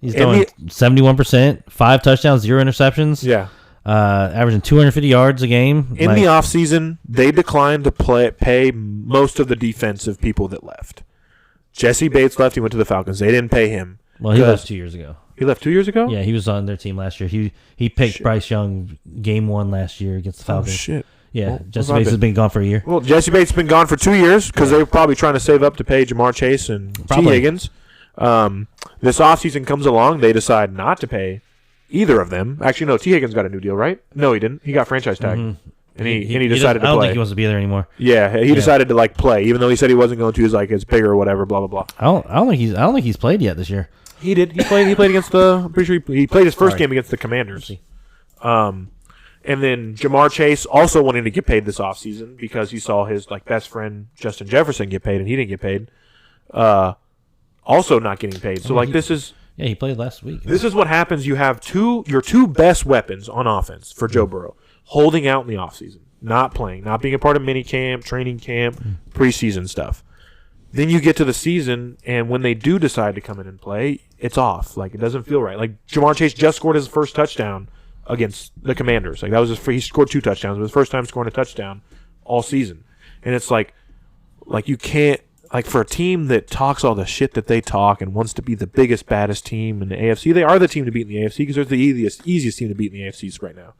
He's throwing 71%, 5 touchdowns, 0 interceptions. Yeah. Averaging 250 yards a game. In the offseason, they declined to pay most of the defensive people that left. Jesse Bates left. He went to the Falcons. They didn't pay him. Well, he left 2 years ago. He left 2 years ago? Yeah, he was on their team last year. He picked Bryce Young game 1 last year against the Falcons. Oh, shit. Yeah, well, Jesse Bates has been gone for a year. Well, Jesse Bates has been gone for 2 years because they were probably trying to save up to pay Jamar Chase and T. Higgins. This offseason comes along. They decide not to pay either of them. Actually, no, T. Higgins got a new deal, right? No, he didn't. He got franchise tag. And he decided to play. I don't think he wants to be there anymore. Yeah, he decided to play, even though he said he wasn't going to. He's like, it's bigger or whatever, blah blah blah. I don't think he's played yet this year. He did. He played against the. I'm pretty sure he played his first game against the Commanders. And then Jamar Chase also wanting to get paid this offseason because he saw his best friend Justin Jefferson get paid and he didn't get paid. Also not getting paid. So this is. Yeah, he played last week. This is what happens. You have your two best weapons on offense for Joe Burrow holding out in the offseason, not playing, not being a part of mini camp, training camp, preseason stuff. Then you get to the season, and when they do decide to come in and play, it's off. It doesn't feel right. Jamar Chase just scored his first touchdown against the Commanders. That was he scored 2 touchdowns. It was his first time scoring a touchdown all season. And it's you can't, for a team that talks all the shit that they talk and wants to be the biggest, baddest team in the AFC, they are the team to beat in the AFC because they're the easiest team to beat in the AFC right now.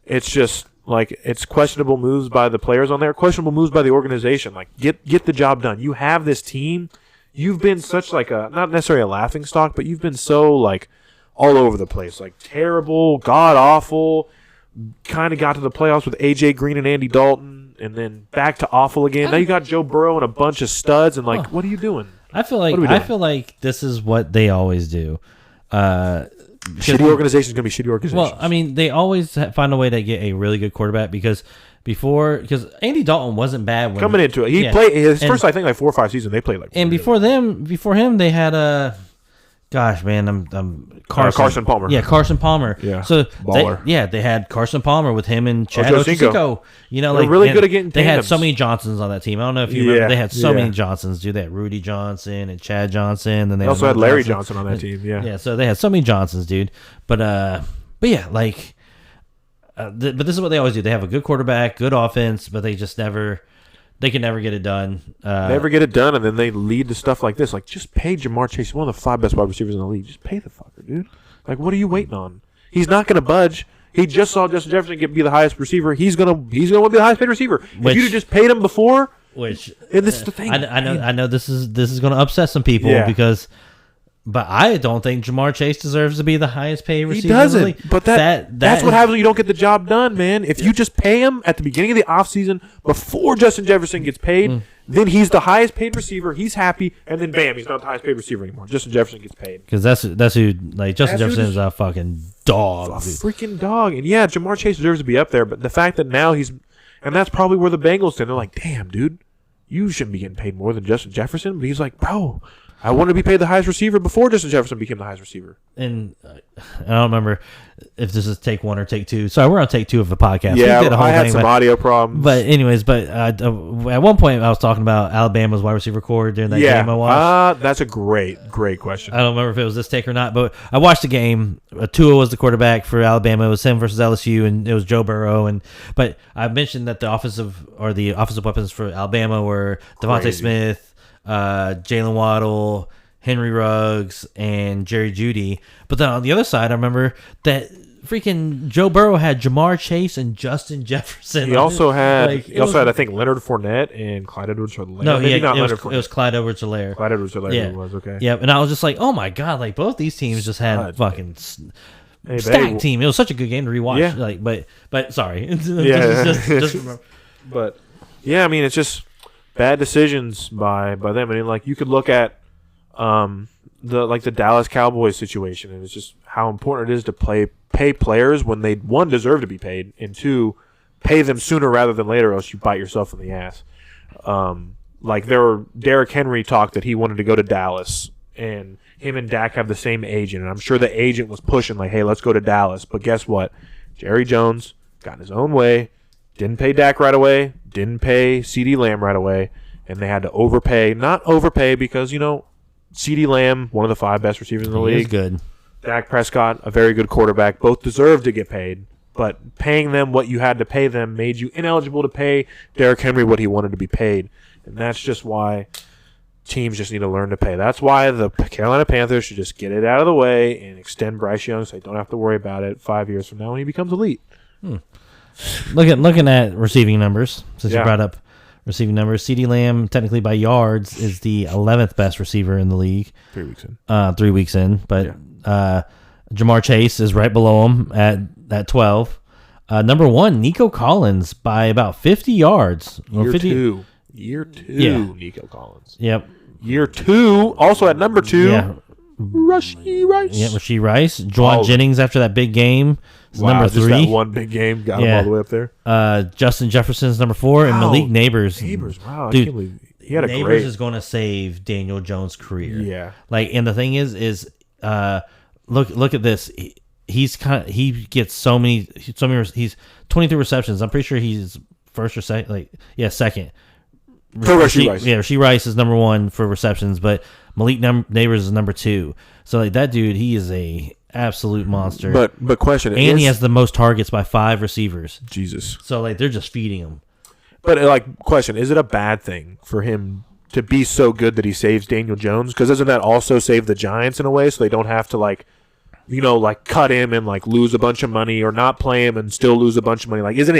It's just it's questionable moves by the players on there, questionable moves by the organization. Get the job done. You have this team. you've been such like a not necessarily a laughing stock, but you've been so like all over the place, like terrible, god awful. Kind of got to the playoffs with AJ Green and Andy Dalton, and then back to awful again. Now you got Joe Burrow and a bunch of studs, and like, what are you doing? I feel like this is what they always do. Shitty organization is going to be shitty organization. Well, I mean, they always find a way to get a really good quarterback because Andy Dalton wasn't bad when, coming into it. He played his first, I think, like 4 or 5 seasons. They played like. And before him, they had gosh, man, I'm Carson Palmer. Yeah, Carson Palmer. Yeah, so baller. They had Carson Palmer with him and Chad Ochocinco. Ochocinco. You know, they're really good at getting. They had so many Johnsons on that team. I don't know if you remember. They had so many Johnsons. Dude, they had Rudy Johnson and Chad Johnson, and they also had Larry Johnson on that team. Yeah, yeah. So they had so many Johnsons, dude. But yeah, like. But this is what they always do. They have a good quarterback, good offense, but they can never get it done. Never get it done, and then they lead to stuff like this. Like, just pay Jamar Chase, one of the 5 best wide receivers in the league. Just pay the fucker, dude. Like, what are you waiting on? He's not going to budge. He just saw Justin Jefferson be the highest receiver. He's gonna want to be the highest paid receiver. If you'd have just paid him before, and this is the thing. I know this is going to upset some people because. But I don't think Jamar Chase deserves to be the highest paid receiver. He doesn't. But that's what happens when you don't get the job done, man. If you just pay him at the beginning of the offseason before Justin Jefferson gets paid, then he's the highest paid receiver. He's happy, and then bam, he's not the highest paid receiver anymore. Justin Jefferson gets paid. Because that's who, like, Justin Jefferson is a fucking dog. A freaking dog. And yeah, Jamar Chase deserves to be up there, but the fact that now and that's probably where the Bengals stand. They're like, damn, dude, you shouldn't be getting paid more than Justin Jefferson. But he's like, bro, I wanted to be paid the highest receiver before Justin Jefferson became the highest receiver. And I don't remember if this is take 1 or take 2. Sorry, we're on take 2 of the podcast. Yeah, I had some audio problems. But anyways, at one point I was talking about Alabama's wide receiver core during that game I watched. That's a great question. I don't remember if it was this take or not, but I watched the game. Tua was the quarterback for Alabama. It was him versus LSU, and it was Joe Burrow. But I mentioned that the offensive weapons for Alabama were Devontae Smith, Jalen Waddle, Henry Ruggs, and Jerry Jeudy. But then on the other side, I remember that freaking Joe Burrow had Jamar Chase and Justin Jefferson. He also had, I think, Leonard Fournette and Clyde Edwards-Helaire. No, it was Clyde Edwards-Helaire. Clyde Edwards-Helaire was, okay. Yeah, and I was just like, oh my God, like both these teams just had fucking stacked team. It was such a good game to rewatch. Yeah. Like, but sorry. just remember. But yeah, I mean, it's just bad decisions by them. I mean, like, you could look at the Dallas Cowboys situation, and it's just how important it is to pay players when they, 1, deserve to be paid, and 2, pay them sooner rather than later, or else you bite yourself in the ass. Like, Derrick Henry talked that he wanted to go to Dallas, and him and Dak have the same agent, and I'm sure the agent was pushing like, hey, let's go to Dallas. But guess what? Jerry Jones got in his own way, didn't pay Dak right away, didn't pay CeeDee Lamb right away, and they had to overpay. Not overpay because, CeeDee Lamb, one of the 5 best receivers in the league. He's good. Dak Prescott, a very good quarterback. Both deserve to get paid, but paying them what you had to pay them made you ineligible to pay Derrick Henry what he wanted to be paid. And that's just why teams just need to learn to pay. That's why the Carolina Panthers should just get it out of the way and extend Bryce Young so they don't have to worry about it 5 years from now when he becomes elite. Looking at receiving numbers, since you brought up receiving numbers, CeeDee Lamb, technically by yards, is the 11th best receiver in the league. 3 weeks in. 3 weeks in. But Jamar Chase is right below him at 12. Number 1, Nico Collins by about 50 yards. Year two, Nico Collins. Yep. Year 2, also at number 2. Yeah. Rashee Rice. Yeah, Rashee Rice. Juwan Jennings after that big game. Number 3. Just that one big game got him all the way up there. Justin Jefferson's number 4, and Malik Neighbors. Wow. Dude, I can't believe he had a Neighbors great. is going to save Daniel Jones' career. Yeah. Like, and the thing is look at this. He gets so many. He's 23 receptions. I'm pretty sure he's first or second. Second. For Rashee Rice. Yeah, Rashee Rice is number 1 for receptions, but Malik Neighbors is number 2. So that dude, he is a absolute monster. But question, and he has the most targets by 5 receivers. Jesus. So they're just feeding him. But question, is it a bad thing for him to be so good that he saves Daniel Jones? Because doesn't that also save the Giants in a way, so they don't have to cut him and lose a bunch of money, or not play him and still lose a bunch of money? Is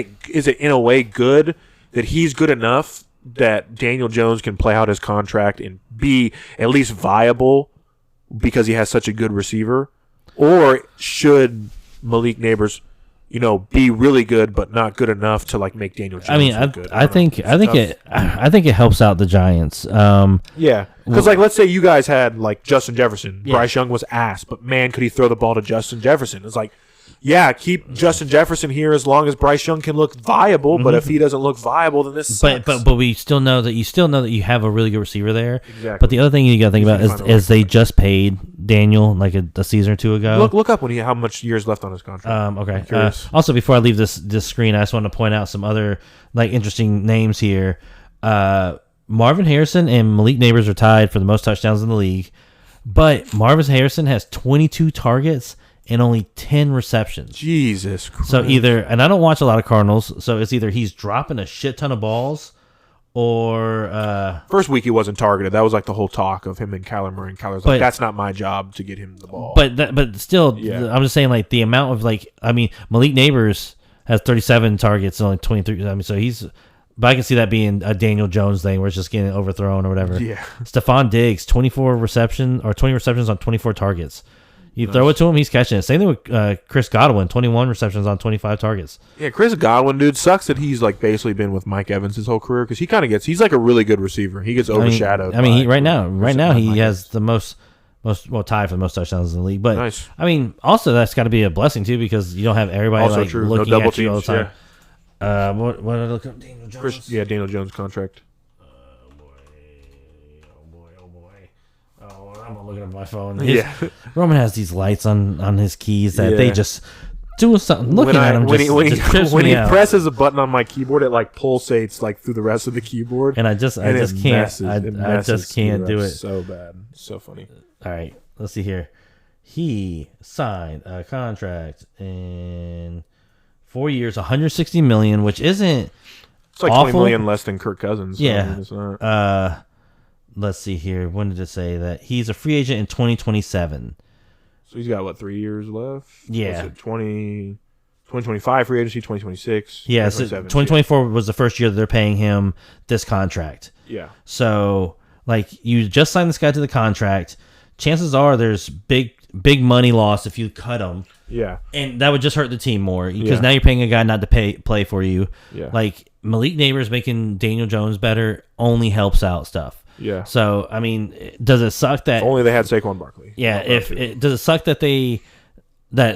it in a way good that he's good enough that Daniel Jones can play out his contract and be at least viable because he has such a good receiver, or should Malik Neighbors, be really good but not good enough to like make Daniel Jones look good? I think it helps out the Giants. Yeah, because let's say you guys had like Justin Jefferson, Bryce Young was ass, but man, could he throw the ball to Justin Jefferson? It's like, yeah, keep Justin Jefferson here as long as Bryce Young can look viable. But if he doesn't look viable, then this sucks. But we still know that you have a really good receiver there. Exactly. But the other thing you got to think about is they just paid Daniel like a season or two ago. Look up how much years left on his contract. Okay. Also, before I leave this screen, I just want to point out some other like interesting names here. Marvin Harrison and Malik Neighbors are tied for the most touchdowns in the league, but Marvin Harrison has 22 targets and only 10 receptions. Jesus Christ. So and I don't watch a lot of Cardinals, so it's either he's dropping a shit ton of balls or... First week he wasn't targeted. That was like the whole talk of him and Kyler Murray. And Kyler's like, that's not my job to get him the ball. But still, I'm just saying like the amount of Malik Neighbors has 37 targets and only 23. So he's... But I can see that being a Daniel Jones thing where it's just getting overthrown or whatever. Yeah. Stephon Diggs, 20 receptions on 24 targets. You throw it to him, he's catching it. Same thing with Chris Godwin, 21 receptions on 25 targets. Yeah, Chris Godwin, dude, sucks that he's like basically been with Mike Evans his whole career because he kind of he's like a really good receiver. He gets overshadowed. Right now he has the most tied for the most touchdowns in the league. But nice. Also that's got to be a blessing too because you don't have everybody looking at you all the time. Yeah. What did I look up? Daniel Jones. Daniel Jones contract. I'm not looking at my phone. Roman has these lights on his keys that they just do something. Looking at him when he presses a button on my keyboard, it like pulsates like through the rest of the keyboard, and I just can't do it. So bad, so funny. All right, let's see here. He signed a contract in 4 years, $160 million, which isn't. It's like awful. $20 million less than Kirk Cousins. So yeah. It's not. Let's see here. When did it say that he's a free agent in 2027? So he's got 3 years left? Yeah. 2025 free agency, 2026. Yeah, so 2024 was the first year that they're paying him this contract. Yeah. So, you just signed this guy to the contract. Chances are there's big money loss if you cut him. Yeah. And that would just hurt the team more because now you're paying a guy not to play for you. Yeah. Malik Neighbors making Daniel Jones better only helps out stuff. Yeah. So, does it suck that... If only they had Saquon Barkley. Yeah, does it suck that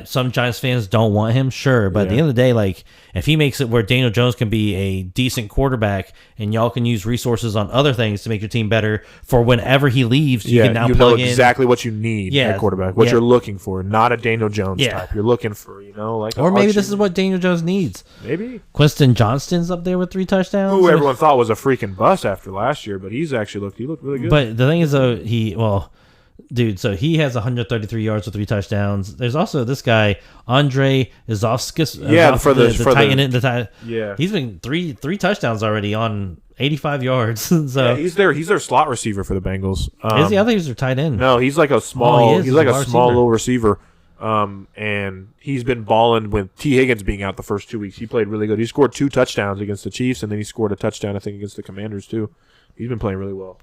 some Giants fans don't want him? Sure, but at the end of the day, if he makes it where Daniel Jones can be a decent quarterback and y'all can use resources on other things to make your team better for whenever he leaves, you can now plug in... exactly what you need at quarterback, what you're looking for, not a Daniel Jones type. You're looking for, or maybe this is what Daniel Jones needs. Maybe. Quinton Johnston's up there with 3 touchdowns. Who everyone thought was a freaking bust after last year, but he looked really good. But the thing is, though, so he has 133 yards with 3 touchdowns. There's also this guy, Andre Izovskis. For the tight end. Yeah, he's been three touchdowns already on 85 yards. So he's their slot receiver for the Bengals. Is he? I think he's their tight end. No, he's like a small. He's like a small little receiver. And he's been balling with T. Higgins being out the first 2 weeks. He played really good. He scored 2 touchdowns against the Chiefs, and then he scored a touchdown, I think, against the Commanders too. He's been playing really well.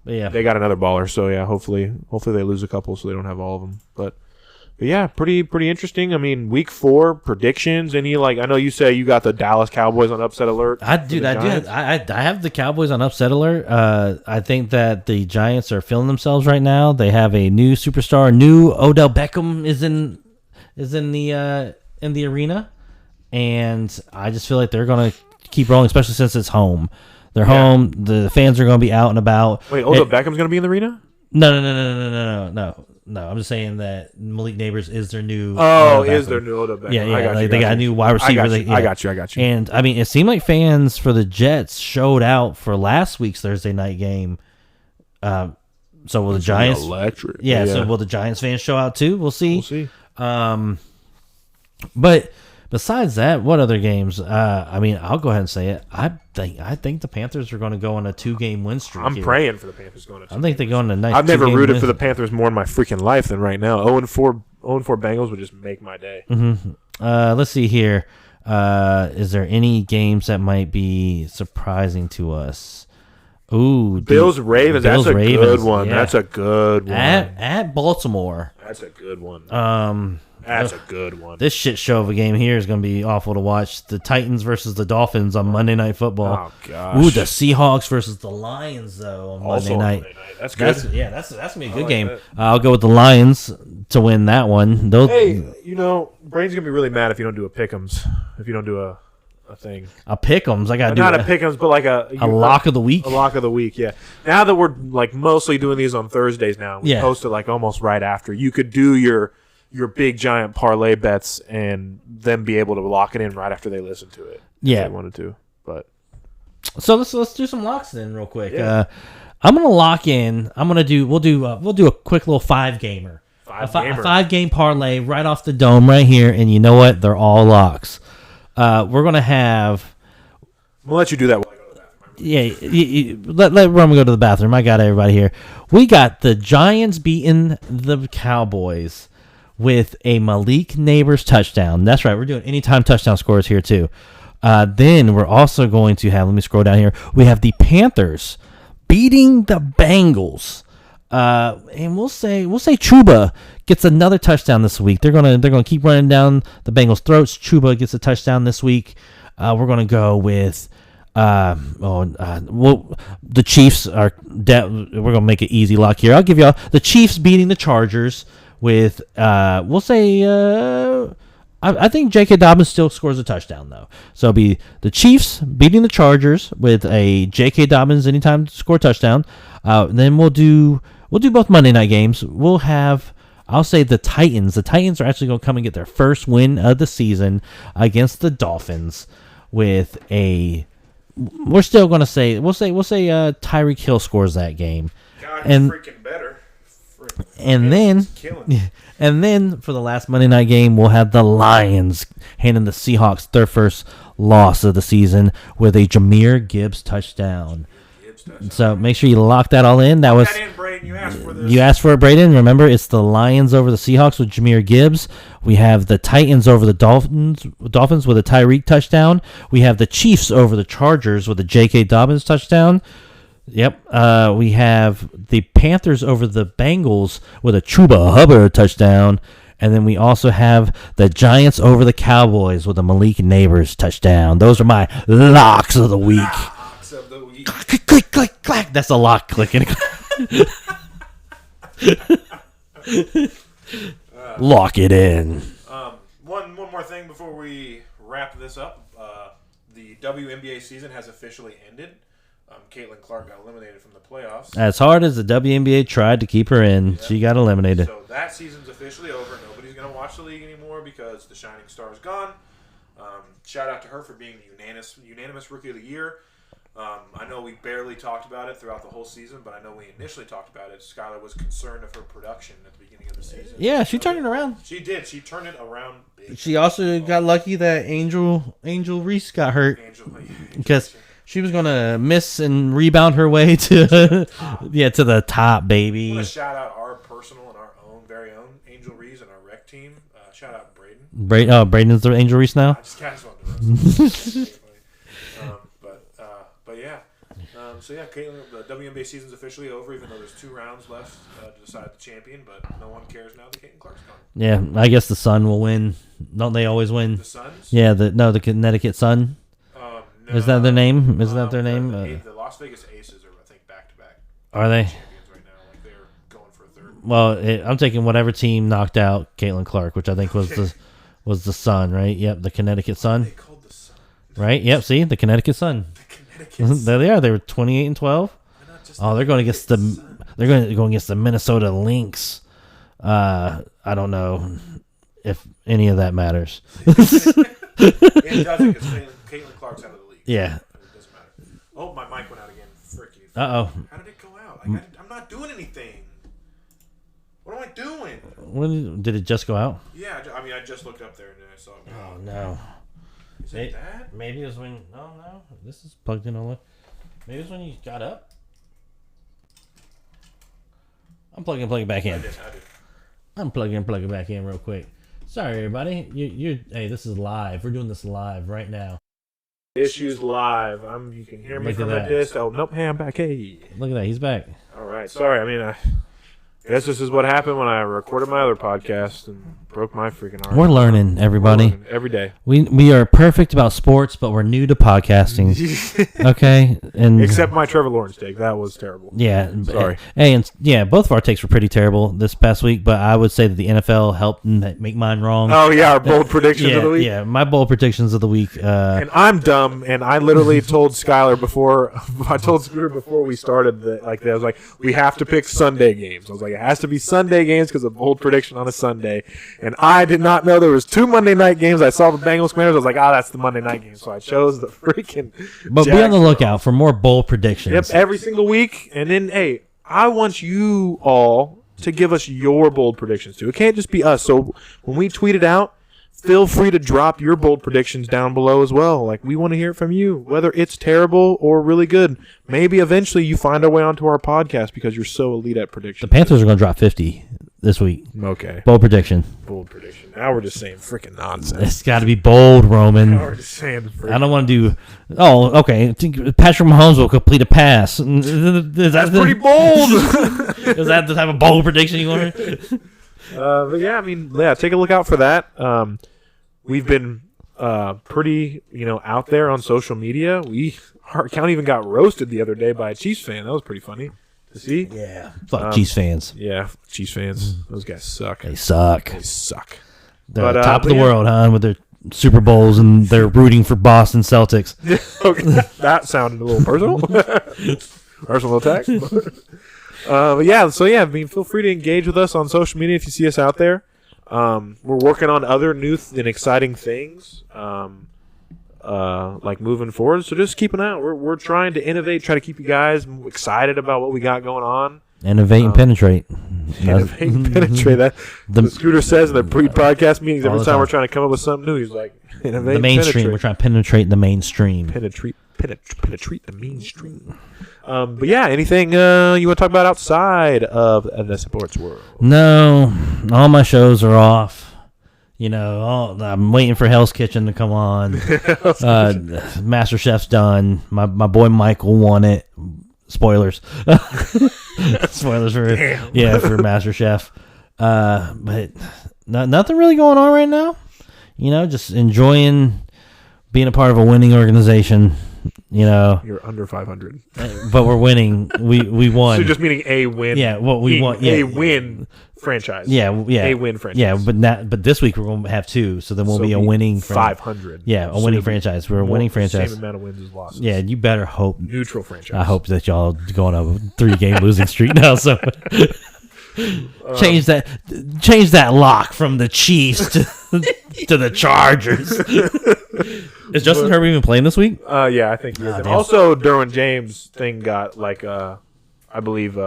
But yeah, they got another baller, so yeah, hopefully they lose a couple, so they don't have all of them. But yeah, pretty interesting. Week 4 predictions. Any I know you say you got the Dallas Cowboys on upset alert. I have the Cowboys on upset alert. I think that the Giants are feeling themselves right now. They have a new superstar. New Odell Beckham is in the arena, and I just feel like they're gonna keep rolling, especially since it's home. They're home. The fans are going to be out and about. Wait, Odell Beckham's going to be in the arena? No. I'm just saying that Malik Neighbors is their new. Is their new Odell Beckham? Yeah. They got a new wide receiver. I got you. And it seemed like fans for the Jets showed out for last week's Thursday night game. So will the Giants? Electric. Yeah. So will the Giants fans show out too? We'll see. But besides that, what other games? I'll go ahead and say it. I think the Panthers are going to go on a 2-game win streak. I'm praying for the Panthers going to. I think they're going on a nice. I've never rooted for the Panthers more in my freaking life than right now. 0-4 Bengals would just make my day. Mm-hmm. Let's see here. Is there any games that might be surprising to us? Ooh, Bills Ravens. That's a good one. Yeah. That's a good one. At Baltimore. That's a good one. That's a good one. This shit show of a game here is going to be awful to watch. The Titans versus the Dolphins on Monday Night Football. Oh gosh. Ooh, the Seahawks versus the Lions though on Monday night. That's good. That's gonna be a good game. I'll go with the Lions to win that one. Hey, Brain's gonna be really mad if you don't do a pick'ems. If you don't do a thing. A pick'ems. I gotta do not a pick'ems, but like a lock of the week. A lock of the week. Yeah. Now that we're like mostly doing these on Thursdays now, we post it like almost right after. You could do your big giant parlay bets and then be able to lock it in right after they listen to it. Yeah, if they wanted to. But so let's do some locks then real quick. Yeah. I'm gonna lock in. We'll do a quick little 5-gamer. A 5-game parlay right off the dome right here, and you know what? They're all locks. We're gonna have. We'll let you do that while I go to the Yeah, bathroom. let Roman go to the bathroom. I got everybody here. We got the Giants beating the Cowboys with a Malik Neighbors touchdown. That's right. We're doing anytime touchdown scores here too. Then we're also going to have. Let me scroll down here. We have the Panthers beating the Bengals. And we'll say Chuba gets another touchdown this week. They're gonna keep running down the Bengals' throats. Chuba gets a touchdown this week. We're gonna go with the Chiefs are. We're gonna make it easy lock here. I'll give y'all the Chiefs beating the Chargers with. We'll say. I think J.K. Dobbins still scores a touchdown though. So it'll be the Chiefs beating the Chargers with a J.K. Dobbins anytime to score a touchdown. Then we'll do both Monday night games. We'll have, I'll say the Titans. The Titans are actually going to come and get their first win of the season against the Dolphins with a. We're still going to say we'll say Tyreek Hill scores that game. God, and freaking better. And then for the last Monday night game, we'll have the Lions handing the Seahawks their first loss of the season with a Jahmyr Gibbs touchdown. So make sure you lock that all in. That was you asked for this. You asked for it, Braden. Remember, it's the Lions over the Seahawks with Jahmyr Gibbs. We have the Titans over the Dolphins with a Tyreek touchdown. We have the Chiefs over the Chargers with a J.K. Dobbins touchdown. Yep. We have the Panthers over the Bengals with a Chuba Hubbard touchdown. And then we also have the Giants over the Cowboys with a Malik Neighbors touchdown. Those are my locks of the week. Locks of the week. Click, click, click, click. That's a lock clicking. Lock it in. One more thing before we wrap this up. The WNBA season has officially ended. Caitlin Clark got eliminated from the playoffs. As hard as the WNBA tried to keep her in, she got eliminated. So that season's officially over. Nobody's going to watch the league anymore because the Shining Star is gone. Shout out to her for being the unanimous Rookie of the Year. I know we barely talked about it throughout the whole season, but I know we initially talked about it. Skylar was concerned of her production at the beginning of the season. Yeah, she turned it around. She did. She turned it around big. She also got lucky that Angel Reese got hurt because she was gonna miss and rebound her way to the top, baby. I want to shout out our personal and our own very own Angel Reese and our rec team. Shout out Braden. Braden's the Angel Reese now. I just wanted to but yeah. So yeah, Caitlin, the WNBA season's officially over, even though there's 2 rounds left to decide the champion. But no one cares now that Caitlin Clark's gone. Yeah, I guess the Sun will win. Don't they always win? The Suns? Yeah, the Connecticut Sun. No, is that their name? Is that their name? The Las Vegas Aces are, I think, back to back. Are they? Champions right now. Like they're going for a third. Well, I'm taking whatever team knocked out Caitlin Clark, which I think was the Sun, right? Yep, the Connecticut Sun. They called the Sun. Right? Yep. See, the Connecticut Sun. There they are. They were 28-12. They're going against the Minnesota Lynx. I don't know if any of that matters. It doesn't because Caitlin Clark's out of the league. Yeah. It doesn't matter. Oh, my mic went out again. Frick you. Uh-oh. How did it go out? I'm not doing anything. What am I doing? Did it just go out? Yeah, I just looked up there and then I saw it. Oh, no. Is it that? Maybe it was when... No. This is plugged in all the way. Maybe it was when you got up. I'm plugging it back in. I did. I'm plugging it back in real quick. Sorry, everybody. Hey, this is live. We're doing this live right now. Issues live. You can hear me from a distance. Oh, nope. Hey, I'm back. Hey. Look at that. He's back. All right. Sorry. I guess this is what happened when I recorded my other podcast and broke my freaking arm. We're learning, everybody. We're learning every day. We are perfect about sports, but we're new to podcasting. Okay, and except my Trevor Lawrence take, that was terrible. Yeah, sorry. Hey, and both of our takes were pretty terrible this past week, but I would say that the NFL helped make mine wrong. Oh yeah, our bold predictions of the week. Yeah, my bold predictions of the week. And I'm dumb, and I literally told Skylar before. I told Scooter before we started that. I was like, we have to pick Sunday games. I was like, it has to be Sunday games because of bold prediction on a Sunday. And I did not know there was 2 Monday night games. I saw the Bengals Commanders. I was like, that's the Monday night game. So I chose the freaking. But be on the lookout for more bold predictions. Yep, every single week. And then, hey, I want you all to give us your bold predictions too. It can't just be us. So when we tweet it out, feel free to drop your bold predictions down below as well. We want to hear it from you, whether it's terrible or really good. Maybe eventually you find our way onto our podcast because you're so elite at predictions. The Panthers are going to drop 50 this week. Okay. Bold prediction. Bold prediction. Now we're just saying freaking nonsense. It's got to be bold, Roman. Now we're just saying I don't want to do... Oh, okay. I think Patrick Mahomes will complete a pass. That's pretty bold. Is that the type of bold prediction you want? But yeah, take a look out for that. We've been pretty, out there on social media. Our account even got roasted the other day by a Chiefs fan. That was pretty funny to see. Yeah. Fuck Chiefs fans. Yeah, Chiefs fans. Those guys suck. They suck. They're top of the world, with their Super Bowls, and they're rooting for Boston Celtics. Okay, that sounded a little personal. Personal attack. But yeah, feel free to engage with us on social media if you see us out there. We're working on other new and exciting things, moving forward. So just keep an eye out. We're trying to innovate, try to keep you guys excited about what we got going on. Innovate and penetrate. Innovate and penetrate. That the Scooter says in the pre-podcast meetings every time we're trying to come up with something new. He's like, innovate. The mainstream. We're trying to penetrate the mainstream. Penetrate the mainstream. But yeah, anything you want to talk about outside of the sports world? No, all my shows are off. I'm waiting for Hell's Kitchen to come on. Master Chef's done. My boy Michael won it. Spoilers. Spoilers for Master Chef. But nothing really going on right now. Just enjoying being a part of a winning organization. You're under 500, but we're winning. We won. So just meaning a win. Yeah, we won. Yeah, a win franchise. Yeah, a win franchise. Yeah, but this week we're going to have 2, so then we'll be a winning 500. Yeah, a winning franchise. We're a winning franchise. Same amount of wins as losses. Yeah, you better hope neutral franchise. I hope that y'all go on a 3-game losing streak now. So change that lock from the Chiefs to the Chargers. Is Justin Herbert even playing this week? Yeah, I think he is. And also, Derwin James' thing got I believe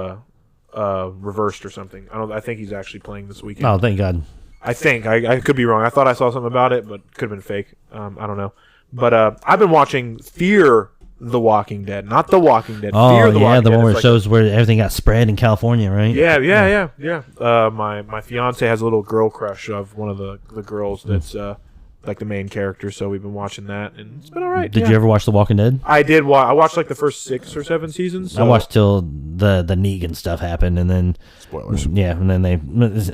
reversed or something. I think he's actually playing this weekend. Oh, thank God. I think I could be wrong. I thought I saw something about it, but could have been fake. I don't know. But I've been watching Fear the Walking Dead, not The Walking Dead. Oh, Fear the Walking the Dead. one where it shows where everything got spread in California, right? Yeah. My fiance has a little girl crush of one of the girls that's the main character, so we've been watching that, and it's been all right. Did you ever watch The Walking Dead? I did. I watched the first 6 or 7 seasons. So. I watched till the Negan stuff happened, and then spoilers. Yeah, and then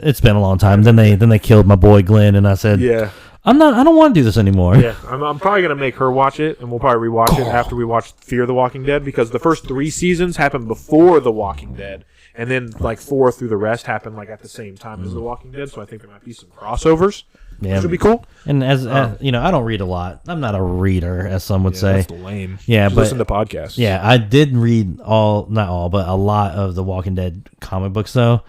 it's been a long time. Then they killed my boy Glenn, and I said, yeah, I don't want to do this anymore. Yeah, I'm probably gonna make her watch it, and we'll probably rewatch it after we watch Fear the Walking Dead, because the first 3 seasons happened before The Walking Dead, and then 4 through the rest happened at the same time as The Walking Dead. So I think there might be some crossovers. Yeah, which would be cool. And as I don't read a lot. I'm not a reader, as some would say. That's lame. Yeah, but listen to podcasts. Yeah, I did read not all, but a lot of the Walking Dead comic books, though.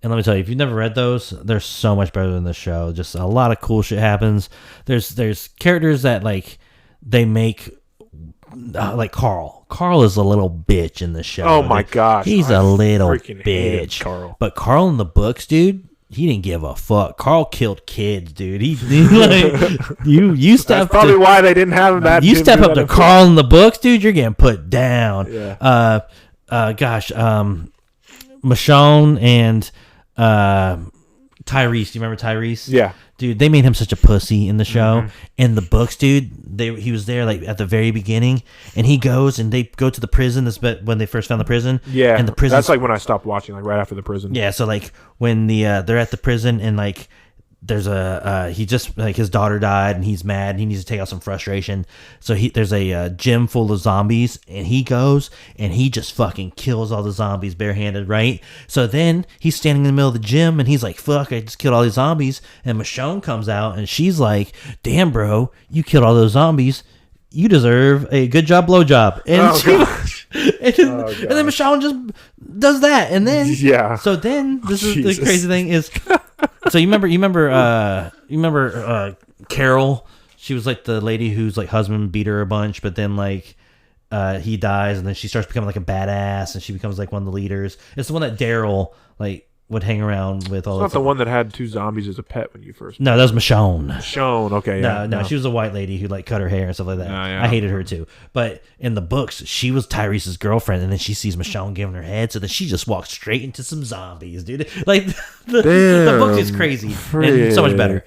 And let me tell you, if you've never read those, they're so much better than the show. Just a lot of cool shit happens. There's characters that they make Carl. Carl is a little bitch in the show. Oh my gosh, he's a little bitch. Bitch. Carl. But Carl in the books, dude. He didn't give a fuck. Carl killed kids, dude. You step. That's probably why they didn't have him. That you step up to Carl in the books, dude. You're getting put down. Yeah. Michonne and Tyrese. Do you remember Tyrese? Yeah. Dude, they made him such a pussy in the show. In the books, dude, he was there like at the very beginning, and he goes and they go to the prison. This when they first found the prison. Yeah, and the prison. That's like when I stopped watching, like right after the prison. Yeah, so like when they're at the prison and like there's he just like his daughter died and he's mad and he needs to take out some frustration. So there's a gym full of zombies and he goes and he just fucking kills all the zombies barehanded, right? So then he's standing in the middle of the gym and he's like, "Fuck, I just killed all these zombies." And Michonne comes out and she's like, "Damn, bro, you killed all those zombies. You deserve a good job, blowjob." And and then Michonne just does that, and then So then this is the crazy thing is. So you remember Carol? She was like the lady whose like husband beat her a bunch, but then like he dies, and then she starts becoming like a badass, and she becomes like one of the leaders. It's the one that Daryl like would hang around with. All. It's not the one that had 2 zombies as a pet when you first. No, that was Michonne. Michonne, okay. Yeah, no, she was a white lady who like cut her hair and stuff like that. I hated her too. But in the books, she was Tyrese's girlfriend, and then she sees Michonne giving her head, so then she just walks straight into some zombies, dude. Like the book is crazy and so much better.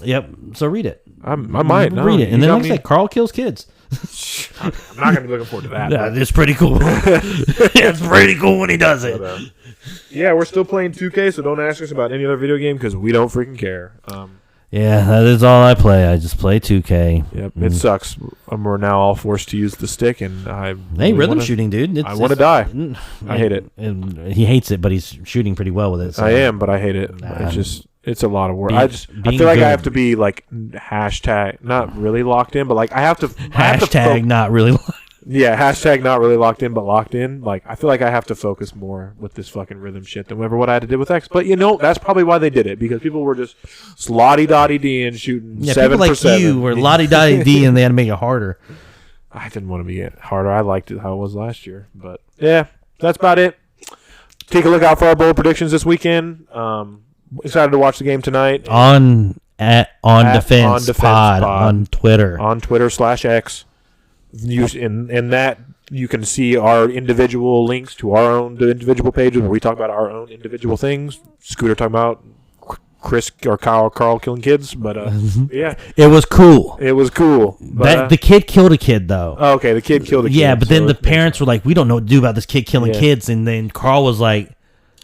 Yep. So read it. I might read it, and then like I said, Carl kills kids. I'm not gonna be looking forward to that. Yeah, it's pretty cool. It's pretty cool when he does it. But, yeah, we're still playing 2K, so don't ask us about any other video game because we don't freaking care. Yeah, that is all I play. I just play 2K. Yep, it sucks. We're now all forced to use the stick, and rhythm shooting, dude. I want to die. I hate it. And he hates it, but he's shooting pretty well with it. So. I am, but I hate it. It's a lot of work. I feel like I have to be like hashtag not really locked in, but like I have to hashtag not really locked. Yeah, hashtag not really locked in, but locked in. Like I feel like I have to focus more with this fucking rhythm shit than ever what I had to do with X. But that's probably why they did it, because people were just slotty dotty D and shooting 7 people like 7. You were lotty dotty D and they had to make it harder. I didn't want to make it harder. I liked it how it was last year. But yeah, that's about it. Take a look out for our bold predictions this weekend. Excited to watch the game tonight. On Defense Pod on Twitter. On Twitter/X. In that you can see our individual links to our own individual pages where we talk about our own individual things. Scooter talking about Chris or Carl killing kids, but yeah, it was cool. But, the kid killed a kid though. Oh, okay, the kid killed a kid. Yeah, but then the parents were like, "We don't know what to do about this kid killing kids," and then Carl was like,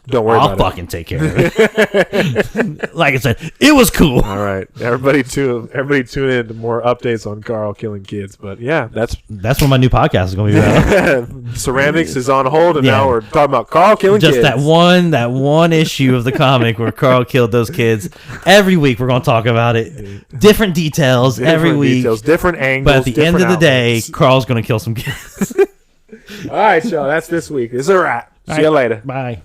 "Don't worry about it. I'll fucking take care of it." Like I said, it was cool. All right, everybody tune in to more updates on Carl killing kids. But yeah, that's when my new podcast is going to be about. Ceramics is on hold, and now we're talking about Carl killing kids. Just that one issue of the comic where Carl killed those kids. Every week we're going to talk about it. Different details every week. Different angles. But at the end of the day, Carl's going to kill some kids. All right, y'all. That's this week. It's a wrap. See you later. Bye.